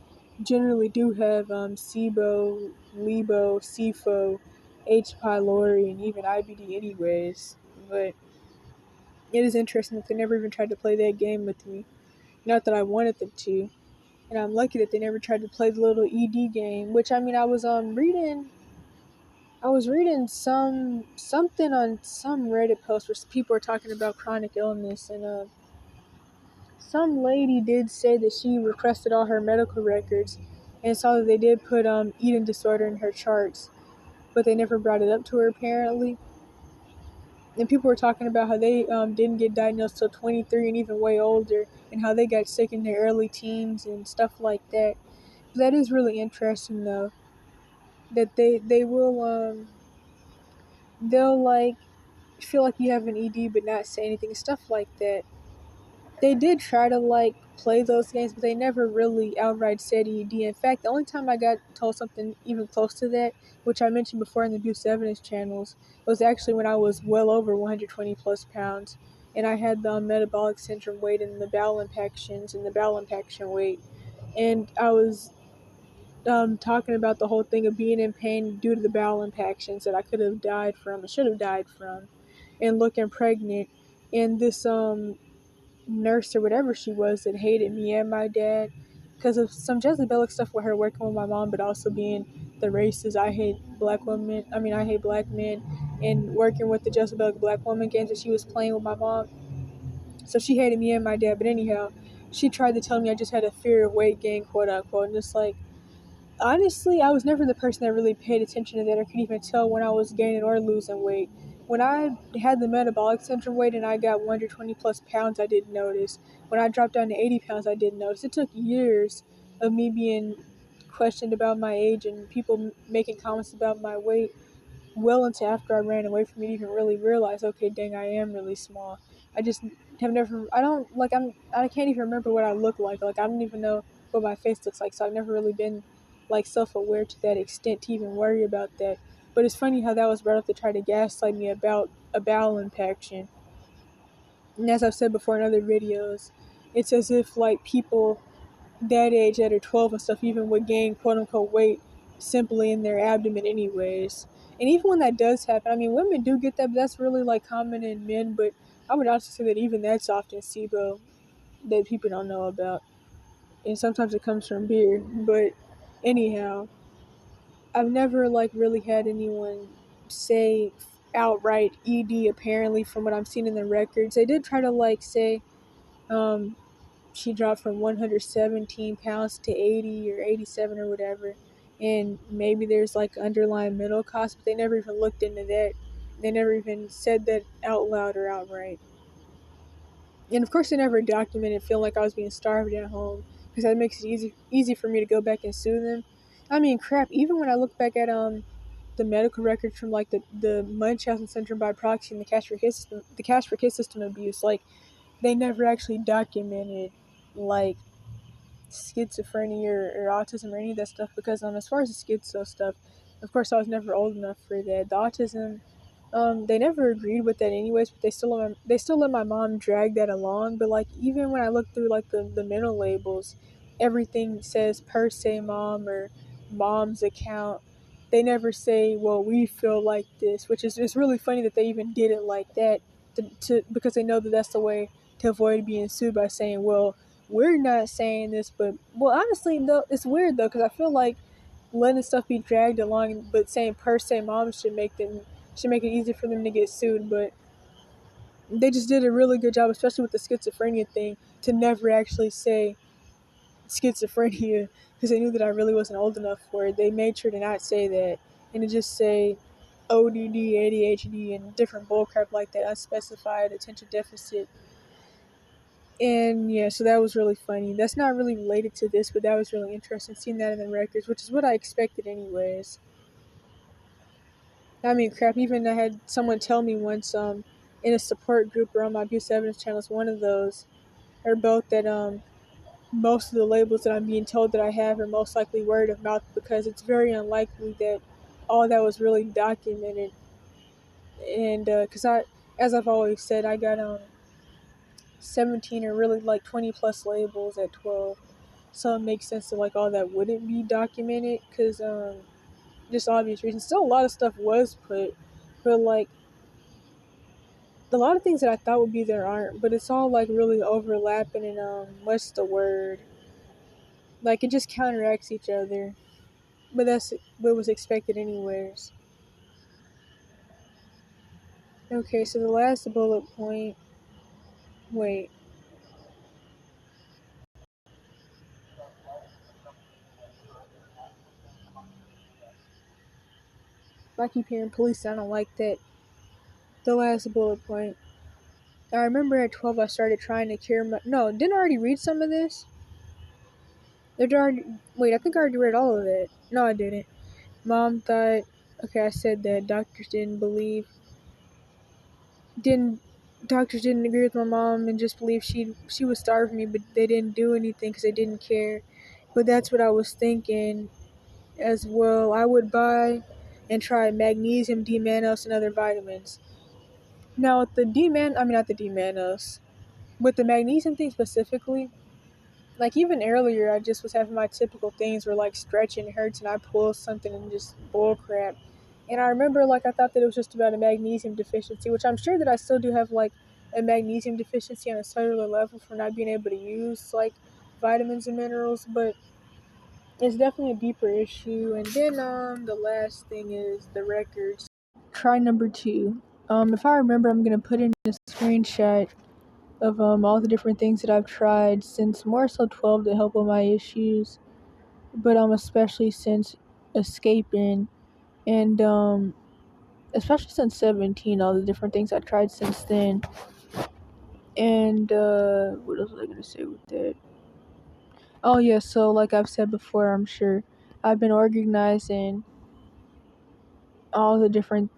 generally do have SIBO, LIBO, SIFO, H. pylori, and even IBD anyways. But it is interesting that they never even tried to play that game with me. Not that I wanted them to. And I'm lucky that they never tried to play the little ED game, which I mean I was reading something on some Reddit post where people were talking about chronic illness, and some lady did say that she requested all her medical records and saw that they did put eating disorder in her charts, but they never brought it up to her apparently. And people were talking about how they didn't get diagnosed till 23 and even way older, and how they got sick in their early teens and stuff like that. That is really interesting though. That they will they'll like feel like you have an ED but not say anything, stuff like that. They did try to like play those games, but they never really outright said ED. In fact, the only time I got told something even close to that, which I mentioned before in the abuse evidence channels, was actually when I was well over 120 plus pounds, and I had the metabolic syndrome weight and the bowel impactions and the bowel impaction weight, and I was talking about the whole thing of being in pain due to the bowel impactions that I could have died from, I should have died from, and looking pregnant, and this nurse or whatever she was that hated me and my dad because of some Jezebelic stuff with her working with my mom, but also being the racist. I hate black women. I mean, I hate black men, and working with the Jezebelic black woman games that she was playing with my mom. So she hated me and my dad. But anyhow, she tried to tell me I just had a fear of weight gain, quote unquote, and it's like, honestly, I was never the person that really paid attention to that or could even tell when I was gaining or losing weight. When I had the metabolic syndrome weight and I got 120 plus pounds, I didn't notice. When I dropped down to 80 pounds, I didn't notice. It took years of me being questioned about my age and people making comments about my weight well into after I ran away from me to even really realize, okay, dang, I am really small. I just have never, I don't, like, I can't even remember what I look like. Like, I don't even know what my face looks like. So I've never really been, like, self-aware to that extent to even worry about that. But it's funny how that was brought up to try to gaslight me about a bowel impaction. And as I've said before in other videos, it's as if, like, people that age that are 12 and stuff even would gain quote unquote weight simply in their abdomen anyways. And even when that does happen, I mean, women do get that, but that's really like common in men. But I would also say that even that's often SIBO that people don't know about. And sometimes it comes from beer. But anyhow, I've never like really had anyone say outright ED apparently from what I'm seeing in the records. They did try to like say, she dropped from 117 pounds to 80 or 87 or whatever, and maybe there's like underlying mental cost, but they never even looked into that. They never even said that out loud or outright. And of course they never documented feeling like I was being starved at home, because that makes it easy for me to go back and sue them. I mean, crap, even when I look back at the medical records from like the Munchausen syndrome by proxy and the cash for kids system abuse, like they never actually documented like schizophrenia or autism or any of that stuff, because as far as the schizo stuff, of course I was never old enough for that. The autism, they never agreed with that anyways, but they still let my mom drag that along. But like even when I look through like the mental labels, everything says per se mom or mom's account. They never say, well, we feel like this, which is it's really funny that they even did it like that to because they know that that's the way to avoid being sued by saying, well, we're not saying this, but well, honestly, though, it's weird though, because I feel like letting stuff be dragged along, but saying per se moms should make it easy for them to get sued. But they just did a really good job, especially with the schizophrenia thing, to never actually say schizophrenia, because they knew that I really wasn't old enough for it. They made sure to not say that and to just say ODD, ADHD, and different bullcrap like that, unspecified attention deficit. And yeah, so that was really funny. That's not really related to this, but that was really interesting seeing that in the records, which is what I expected anyways. I mean, crap, even I had someone tell me once, in a support group or on my abuse evidence channels, one of those, or both, that, most of the labels that I'm being told that I have are most likely word of mouth, because it's very unlikely that all that was really documented. And, cause as I've always said, I got, 17 or really like 20 plus labels at 12. So it makes sense that like all that wouldn't be documented, because just obvious reasons. Still a lot of stuff was put, but like a lot of things that I thought would be there aren't, but it's all like really overlapping and what's the word? Like it just counteracts each other. But that's what was expected anyways. Okay, so the last bullet point. Wait. I keep hearing police, I don't like that. The last bullet point. I remember at 12 I started trying to cure my... No, didn't I already read some of this? Wait, I think I already read all of it. No, I didn't. Mom thought... Okay, I said that doctors didn't agree with my mom and just believed she would starve me, but they didn't do anything because they didn't care. But that's what I was thinking as well. I would buy and try magnesium, D-mannose, and other vitamins. Now, with not the D-mannose, with the magnesium thing specifically, like even earlier, I just was having my typical things where like stretching hurts and I pull something and just bull crap. And I remember like I thought that it was just about a magnesium deficiency, which I'm sure that I still do have like a magnesium deficiency on a cellular level for not being able to use like vitamins and minerals, but it's definitely a deeper issue. And then the last thing is the records. Try number 2. If I remember, I'm gonna put in a screenshot of all the different things that I've tried since more so 12 to help with my issues, but especially since escaping, and especially since 17, all the different things I tried since then. And what else was I gonna say with that? Oh yeah, so like I've said before, I'm sure I've been organizing all the different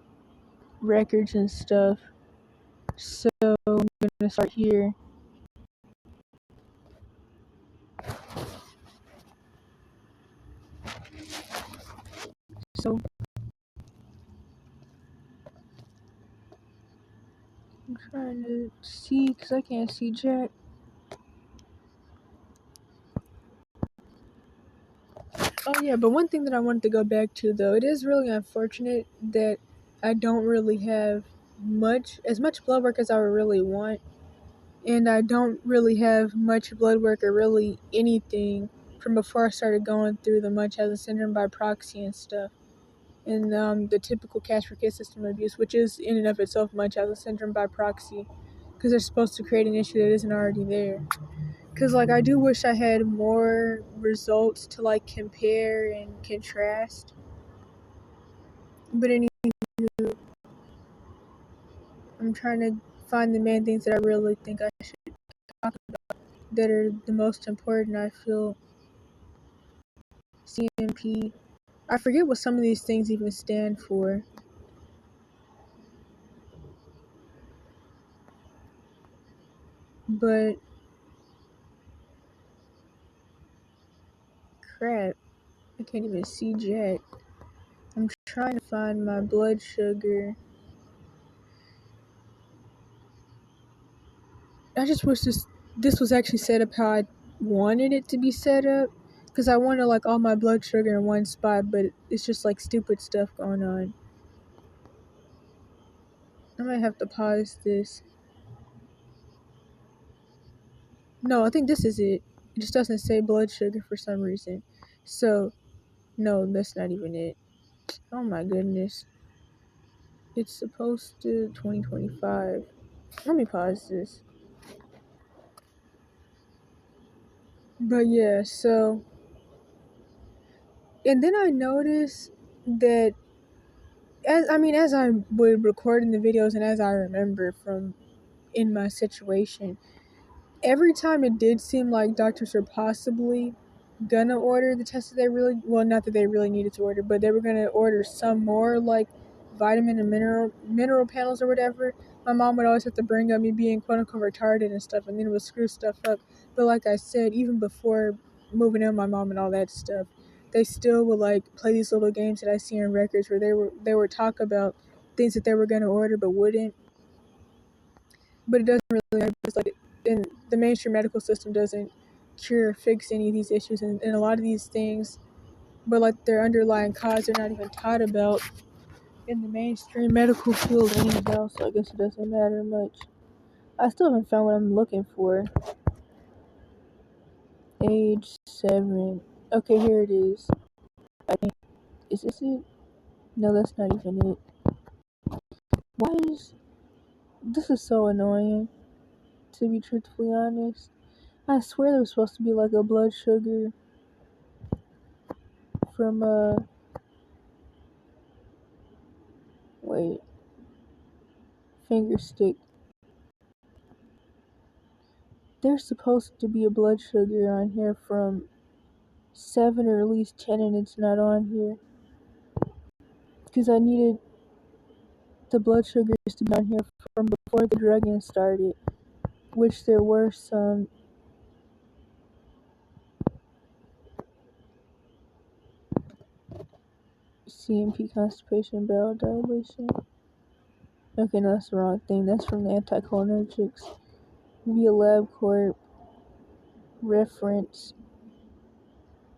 records and stuff. So I'm gonna start here. So I'm trying to see because I can't see Jack. Oh yeah, but one thing that I wanted to go back to though, it is really unfortunate that I don't really have as much blood work as I would really want, and I don't really have much blood work or really anything from before I started going through the Munchausen syndrome by proxy and stuff, and the typical cash-for-kid system abuse, which is in and of itself Munchausen syndrome by proxy, because they're supposed to create an issue that isn't already there. Because, like, I do wish I had more results to, like, compare and contrast. But anyway, I'm trying to find the main things that I really think I should talk about that are the most important, I feel. CMP. I forget what some of these things even stand for. But, crap. I can't even see Jack. I'm trying to find my blood sugar. I just wish this was actually set up how I wanted it to be set up. Because I wanted like all my blood sugar in one spot, but it's just like stupid stuff going on. I might have to pause this. No, I think this is it. It just doesn't say blood sugar for some reason. So, no, that's not even it. Oh my goodness. It's supposed to 2025. Let me pause this. But yeah, so. And then I noticed that as I would record in the videos and as I remember from in my situation, every time it did seem like doctors were possibly gonna order the tests that not that they really needed to order, but they were gonna order some more like vitamin and mineral panels or whatever. My mom would always have to bring up me being quote unquote retarded and stuff, and then it would screw stuff up. But like I said, even before moving in with my mom and all that stuff, they still would like play these little games that I see in records where they would talk about things that they were gonna order but wouldn't. But it doesn't really matter because like in the mainstream medical system doesn't cure or fix any of these issues and a lot of these things, but like their underlying cause they're not even taught about. in the mainstream medical field anyhow, so I guess it doesn't matter much. I still haven't found what I'm looking for. Age 7. Okay, here it is. I think, is this it? No, that's not even it. Why is... This is so annoying, to be truthfully honest. I swear there was supposed to be like a blood sugar from wait, finger stick. There's supposed to be a blood sugar on here from 7 or at least 10, and it's not on here. Because I needed the blood sugars to be on here from before the drugging started, which there were some. CMP, constipation, bowel dilation. Okay, no, that's the wrong thing. That's from the anticholinergics. Via LabCorp reference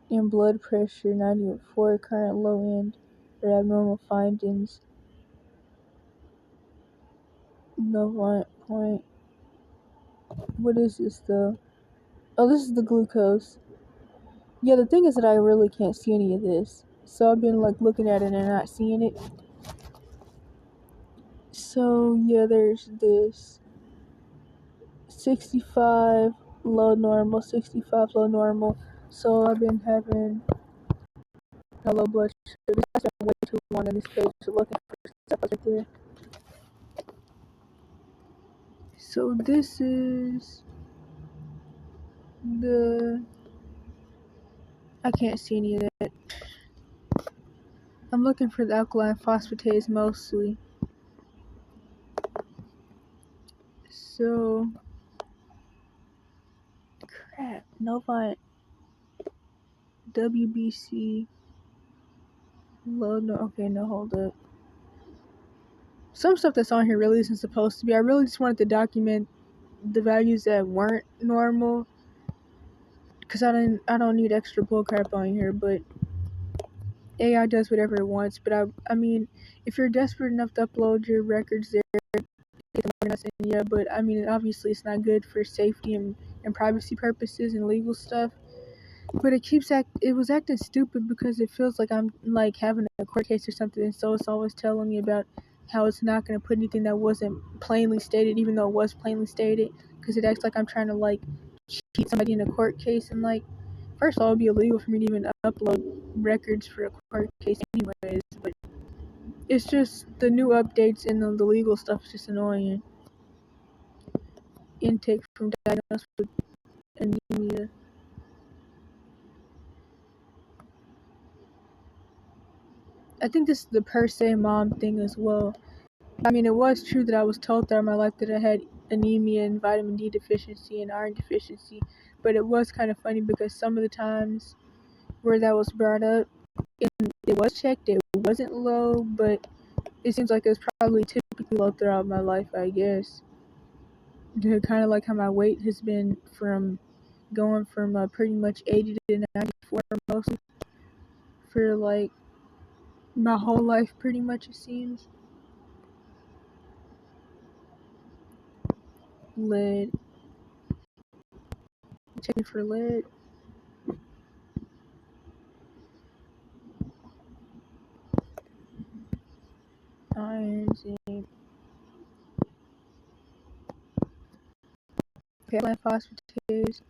in blood pressure 94, current low end or abnormal findings. No point. What is this though? Oh, this is the glucose. Yeah, the thing is that I really can't see any of this. So I've been like looking at it and not seeing it. So yeah, there's this 65 low normal, 65 low normal. So I've been having a low blood sugar. This has been way too long on this page to look for stuff right there. So this is the... I can't see any of that. I'm looking for the alkaline phosphatase mostly. So crap, Novant WBC low no okay, no, hold up. Some stuff that's on here really isn't supposed to be. I really just wanted to document the values that weren't normal, because I don't need extra bullcrap on here, but AI does whatever it wants. But I mean, if you're desperate enough to upload your records there, yeah, but I mean, obviously it's not good for safety and privacy purposes and legal stuff. But it was acting stupid because it feels like I'm like having a court case or something, and so it's always telling me about how it's not going to put anything that wasn't plainly stated, even though it was plainly stated, because it acts like I'm trying to like cheat somebody in a court case. And like, first of all, it would be illegal for me to even upload records for a court case anyways, but it's just the new updates and the legal stuff is just annoying. Intake from diagnosed with anemia. I think this is the per se mom thing as well. I mean, it was true that I was told throughout my life that I had anemia and vitamin D deficiency and iron deficiency, but it was kind of funny because some of the times where that was brought up, it was checked, it wasn't low, but it seems like it was probably typically low throughout my life, I guess. Kind of like how my weight has been going from pretty much 80 to 94 mostly for like my whole life, pretty much, it seems. Lead. Checking for lead. Iron, zinc. Alkaline phosphatase.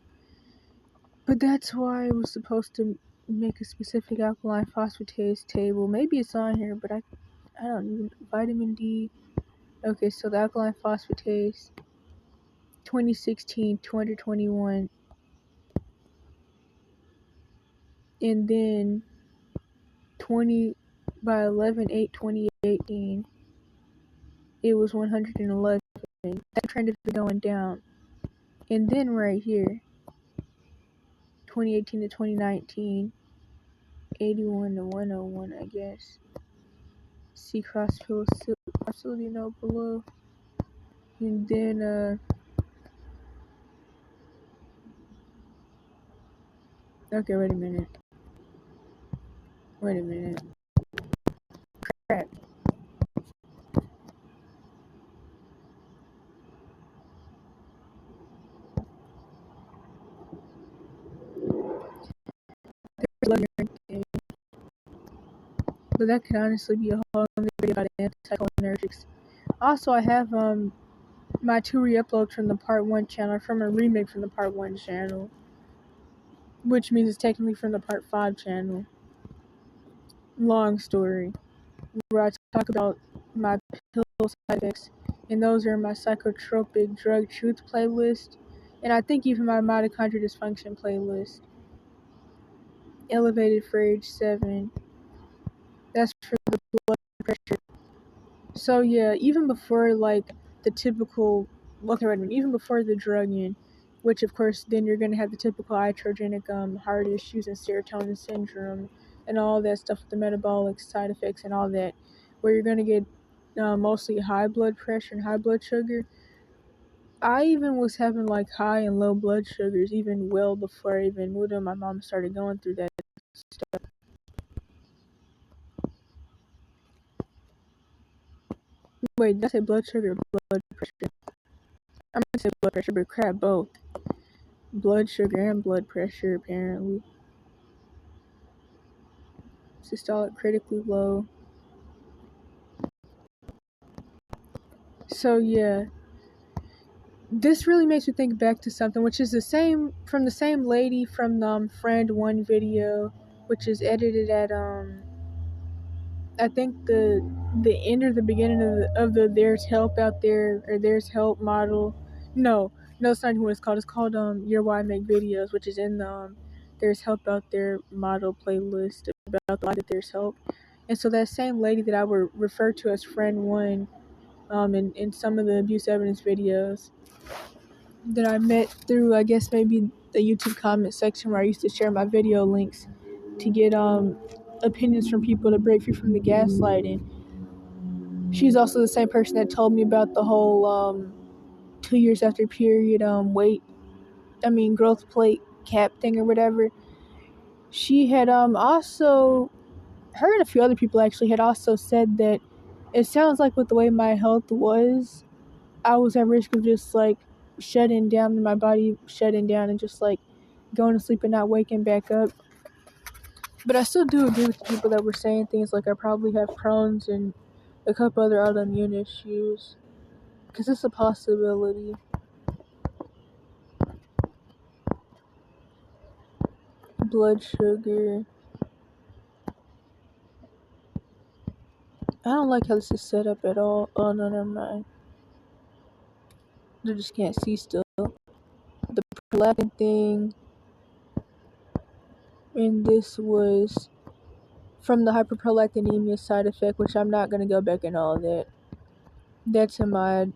But that's why I was supposed to make a specific alkaline phosphatase table. Maybe it's on here, but I don't even... Vitamin D. Okay, so the alkaline phosphatase 2016, 221, and then 20 by 11/8/2018 it was 111. That trend has been going down. And then right here, 2018 to 2019, 81 to 101, I guess. See cross facility note below. And then okay, wait a minute. Crap. But that could honestly be a whole other video about anticholinergics. Also, I have my 2 re-uploads from the part 1 channel from a remake from the part 1 channel, which means it's technically from the part 5 channel. Long story, where I talk about my pill side effects, and those are my psychotropic drug truth playlist, and I think even my mitochondrial dysfunction playlist. Elevated for age 7. That's for the blood pressure. So yeah, even before like the typical, even before the drugging, which of course then you're gonna have the typical iatrogenic heart issues and serotonin syndrome and all that stuff with the metabolic side effects and all that, where you're gonna get mostly high blood pressure and high blood sugar. I even was having like high and low blood sugars even well before I even moved on. My mom started going through that stuff. Wait, did I say blood sugar or blood pressure? I'm gonna say blood pressure, but crap, both. Blood sugar and blood pressure, apparently. Systolic critically low. So yeah, this really makes me think back to something, which is the same lady from the Friend One video, which is edited at I think the end or the beginning of the There's Help Out There, or There's Help model. No, it's not even what it's called. It's called Your Why I Make Videos, which is in the There's Help Out There model playlist about the why that there's help. And so that same lady that I would refer to as Friend One in some of the abuse evidence videos that I met through, I guess maybe the YouTube comment section where I used to share my video links to get opinions from people to break free from the gaslighting. She's also the same person that told me about the whole 2 years after period growth plate cap thing or whatever. She had also, her and a few other people actually had also said that it sounds like with the way my health was, I was at risk of just like shutting down, my body shutting down and just like going to sleep and not waking back up. But I still do agree with the people that were saying things like I probably have Crohn's and a couple other autoimmune issues, because it's a possibility. Blood sugar. I don't like how this is set up at all. Oh no, never mind. I just can't see still. The prolactin thing. And this was from the hyperprolactinemia side effect, which I'm not going to go back and all of that. That's in my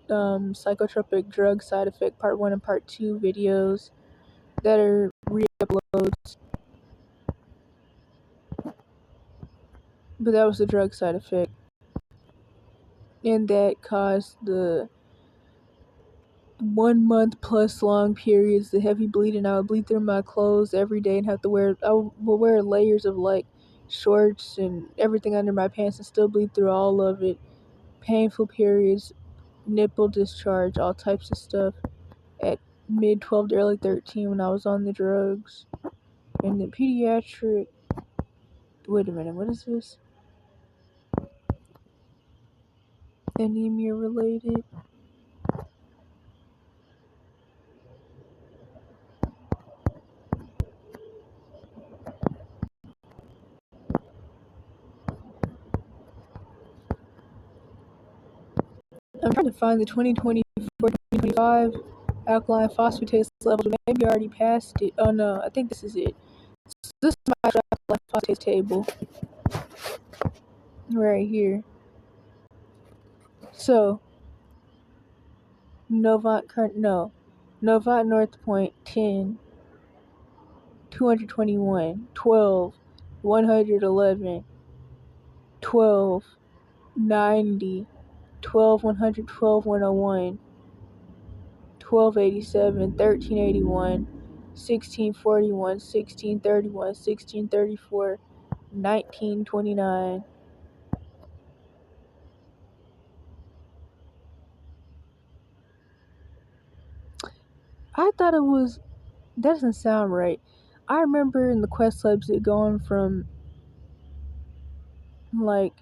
psychotropic drug side effect part 1 and part 2 videos that are re-uploads. But that was the drug side effect. And that caused the 1 month plus long periods, the heavy bleeding. I would bleed through my clothes every day and have to I would wear layers of like shorts and everything under my pants and still bleed through all of it. Painful periods, nipple discharge, all types of stuff at mid 12 to early 13 when I was on the drugs. And the pediatric, wait a minute, what is this? Anemia related. I'm trying to find the 2024-2025 alkaline phosphatase levels. Maybe I already passed it. Oh no, I think this is it. So this is my alkaline phosphatase table right here. So Novant North Point 10, 221, 12, 111, 12, 90, 12, 100, 12, 101, 1287, 1381, 1641, 1631, 1634, 1929. I thought it was, that doesn't sound right. I remember in the Quest Labs it going from like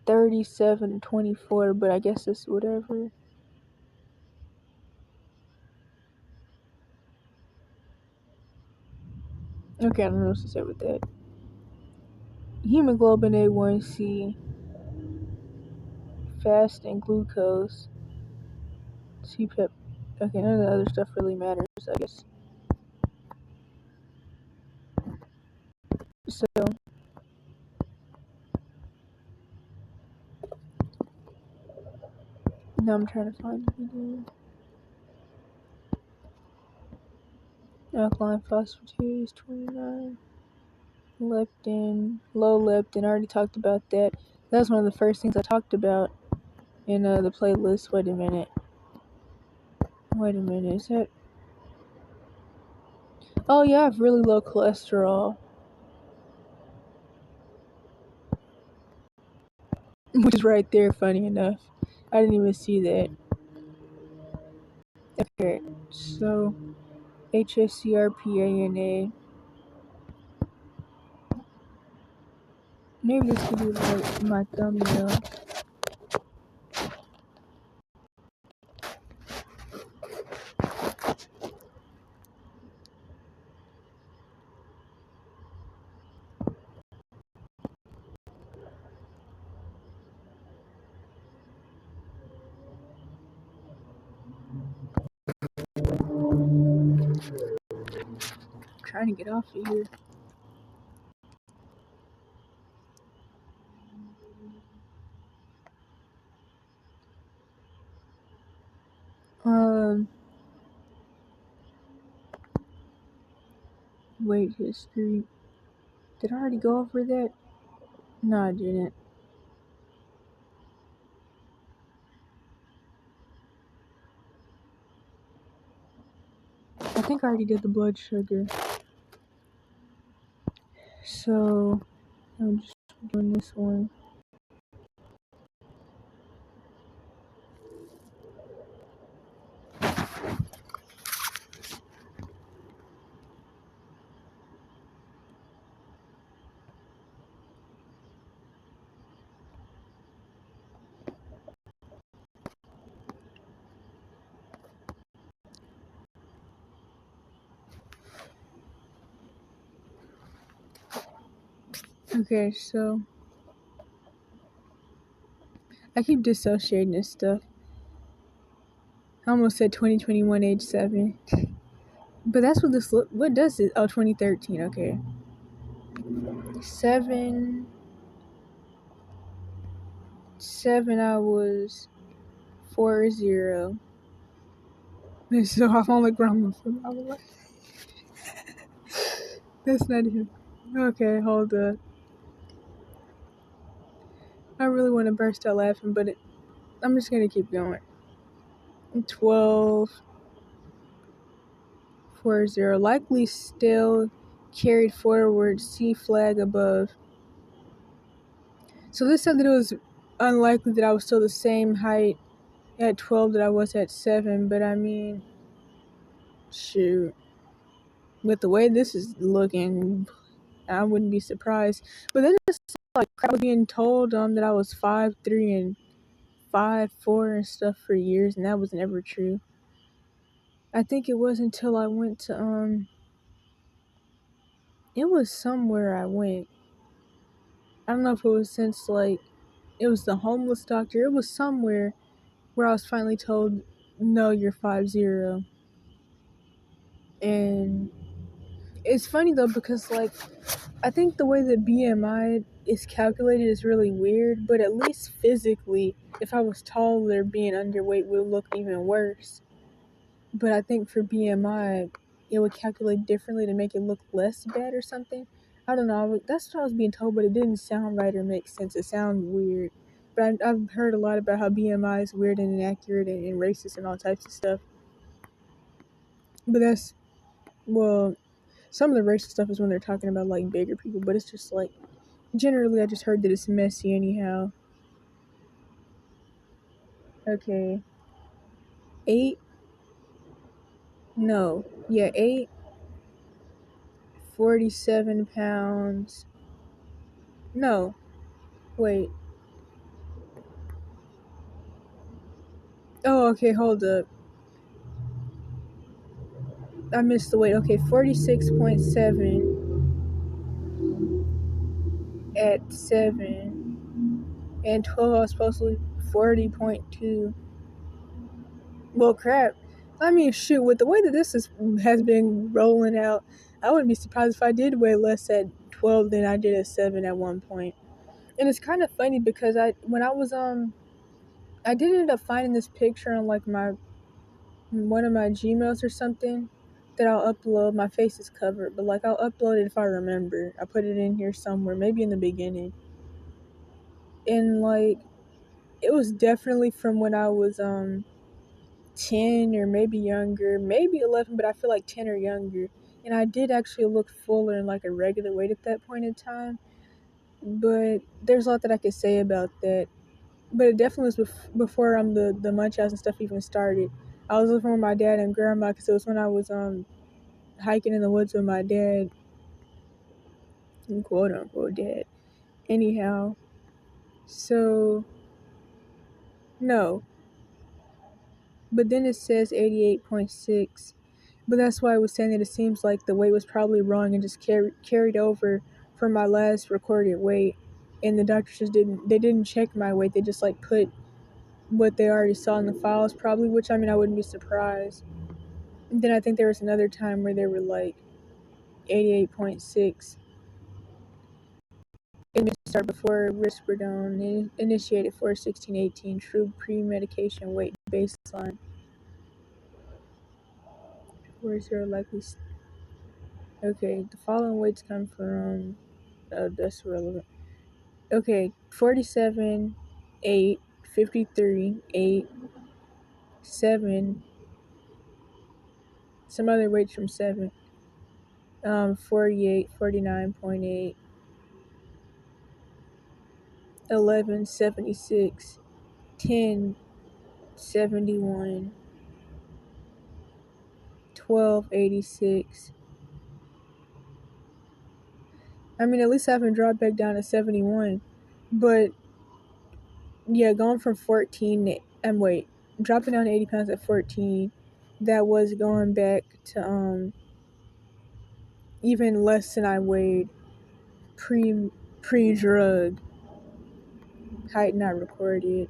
37 and 24, but I guess it's whatever. Okay, I don't know what to say with that. Hemoglobin A1C, fasting glucose, CPEP. Okay, none of the other stuff really matters, I guess. So, now I'm trying to find the video. Alkaline phosphatase, 29. Leptin, low leptin. I already talked about that. That's one of the first things I talked about in the playlist. Wait a minute. Is that? Oh yeah, I have really low cholesterol. Which is right there, funny enough. I didn't even see that. Okay, so HSCRPANA. Maybe this could be like my thumbnail. Trying to get off of here. Weight history. Did I already go over that? No, I didn't. I think I already did the blood sugar. So, I'm just doing this one. Okay, so I keep dissociating this stuff. I almost said 2021 age 7. But that's what this what does it? Oh, 2013, okay. 7 I was 40. So I've only grown for my life. That's not him. Okay, hold up. I really want to burst out laughing, but I'm just gonna keep going. 12 40. Likely still carried forward. C flag above. So this said that it was unlikely that I was still the same height at 12 that I was at 7, but I mean, shoot. With the way this is looking, I wouldn't be surprised. But then it's like I was being told that I was 5'3" and 5'4" and stuff for years, and that was never true. I think it was until I went to it was somewhere I went. I don't know if it was since like it was the homeless doctor. It was somewhere where I was finally told, no, you're 5'0". And it's funny though because like I think the way that BMI is calculated is really weird, but at least physically, if I was taller, being underweight would look even worse. But I think for BMI, it would calculate differently to make it look less bad or something. I don't know. That's what I was being told, but it didn't sound right or make sense. It sounded weird. But I've heard a lot about how BMI is weird and inaccurate and racist and all types of stuff. But that's, well, some of the racist stuff is when they're talking about like bigger people, but it's just like, generally I just heard that it's messy anyhow. Okay. 8, no, yeah, 8, 47 pounds. No, Wait. Oh, okay, hold up. I missed the weight. Okay, 46.7 at 7. And 12, I was supposed to be 40.2. Well, crap. I mean, shoot, with the way that has been rolling out, I wouldn't be surprised if I did weigh less at 12 than I did at 7 at one point. And it's kind of funny because I did end up finding this picture on like one of my Gmails or something that I'll upload. My face is covered, but like I'll upload it if I remember. I put it in here somewhere, maybe in the beginning. And like it was definitely from when I was 10 or maybe younger, maybe 11, but I feel like 10 or younger. And I did actually look fuller and like a regular weight at that point in time. But there's a lot that I could say about that. But it definitely was before the munch house and stuff even started. I was living with my dad and grandma because it was when I was hiking in the woods with my dad, quote unquote dad. Anyhow, so no, but then it says 88.6. But that's why I was saying that it seems like the weight was probably wrong and just carried over from my last recorded weight, and the doctors just didn't check my weight. They just like put what they already saw in the files probably, which I mean I wouldn't be surprised. And then I think there was another time where they were like 88.6. It started before risperidone initiated for 1618 true pre-medication weight baseline. Where is there likely? Okay, the following weights come from. Oh, that's relevant. Okay, 47, 8, 53, 8, 7. Some other weights from 7. 48, 49.8, 11, 76, 10, 71, 12, 86. I mean, at least I haven't dropped back down to 71. But yeah, going from 14 and wait, dropping down to 80 pounds at 14, that was going back to even less than I weighed pre-drug. Height not recorded.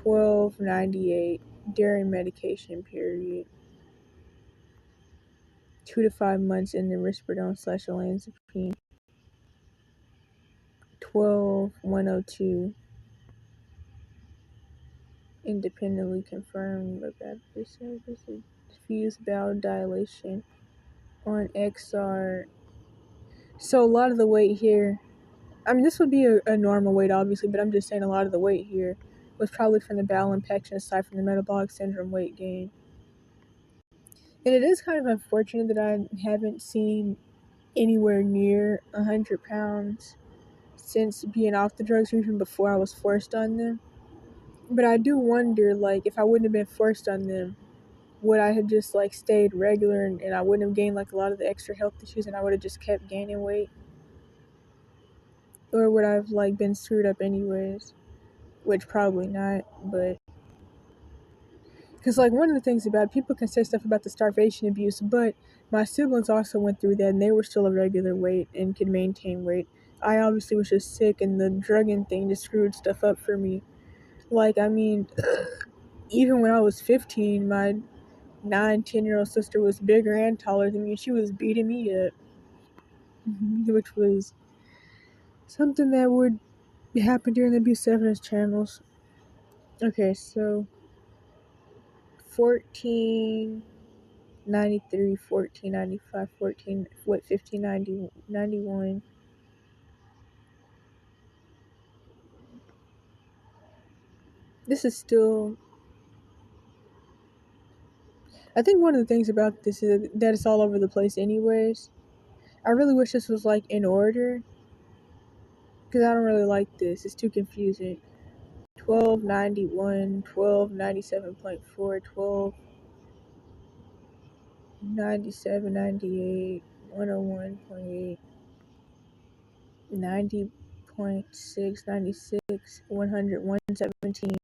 1298 during medication period. 2 to 5 months in the risperidone/olanzapine. 12102 independently confirmed about this diffuse bowel dilation on XR. So a lot of the weight here, I mean this would be a normal weight obviously, but I'm just saying a lot of the weight here was probably from the bowel impaction aside from the metabolic syndrome weight gain. And it is kind of unfortunate that I haven't seen anywhere near 100 pounds since being off the drugs or even before I was forced on them. But I do wonder, like, if I wouldn't have been forced on them, would I have just, like, stayed regular and I wouldn't have gained, like, a lot of the extra health issues and I would have just kept gaining weight? Or would I have, like, been screwed up anyways? Which probably not, but... Because, like, one of the things about people can say stuff about the starvation abuse, but my siblings also went through that and they were still a regular weight and could maintain weight. I obviously was just sick and the drugging thing just screwed stuff up for me. Like, I mean, even when I was 15, my 9-10-year-old sister was bigger and taller than me. She was beating me up, which was something that would happen during the abuse evidence channels. Okay, so 1493, 1495, 1590, 91. This is still... I think one of the things about this is that it's all over the place anyways. I really wish this was like in order, because I don't really like this. It's too confusing. 1291, 1297.4, 1297, 98, 101.8, 98.6, 96, 100, 117.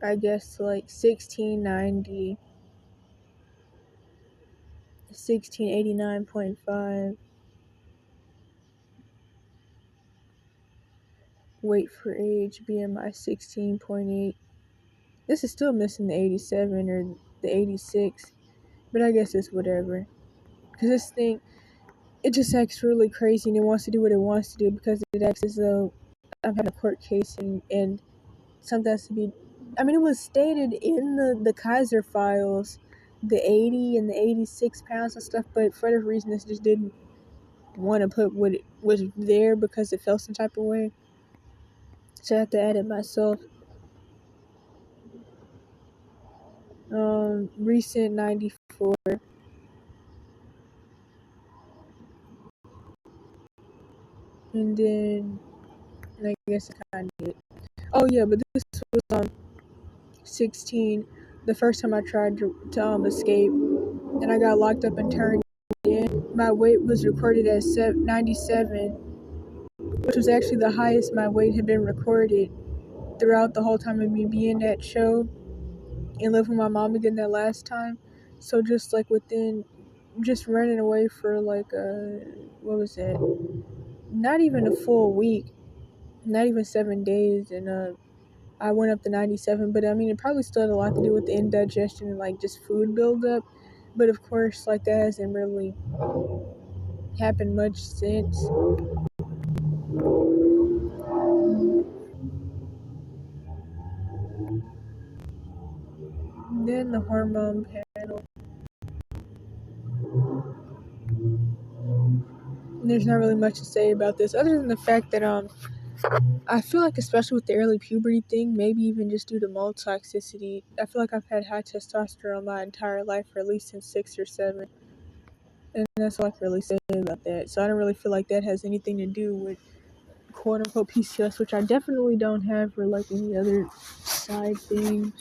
I guess like 1690, 1689.5. Weight for age, BMI 16.8. This is still missing the 87 or the 86, but I guess it's whatever. Because this thing, it just acts really crazy and it wants to do what it wants to do because it acts as though I'm having a court case and something has to be. I mean, it was stated in the Kaiser files, the 80 and the 86 pounds and stuff, but for whatever reason, this just didn't want to put what it was there because it felt some type of way. So I have to add it myself. Recent 94. And then I guess I kind of did. Oh yeah, but this was 16. The first time I tried to escape, and I got locked up and turned in. My weight was recorded as 97, which was actually the highest my weight had been recorded throughout the whole time of me being that show and living with my mom again that last time. So just like within, just running away for like what was it? Not even a full week, not even 7 days, and I went up to 97. But I mean, it probably still had a lot to do with the indigestion and like just food buildup. But of course, like that hasn't really happened much since. Then the hormone panel. There's not really much to say about this other than the fact that I feel like, especially with the early puberty thing, maybe even just due to mold toxicity, I feel like I've had high testosterone my entire life, or at least since 6 or 7. And that's all I can really say about that. So I don't really feel like that has anything to do with quote unquote PCOS, which I definitely don't have, or like any other side things.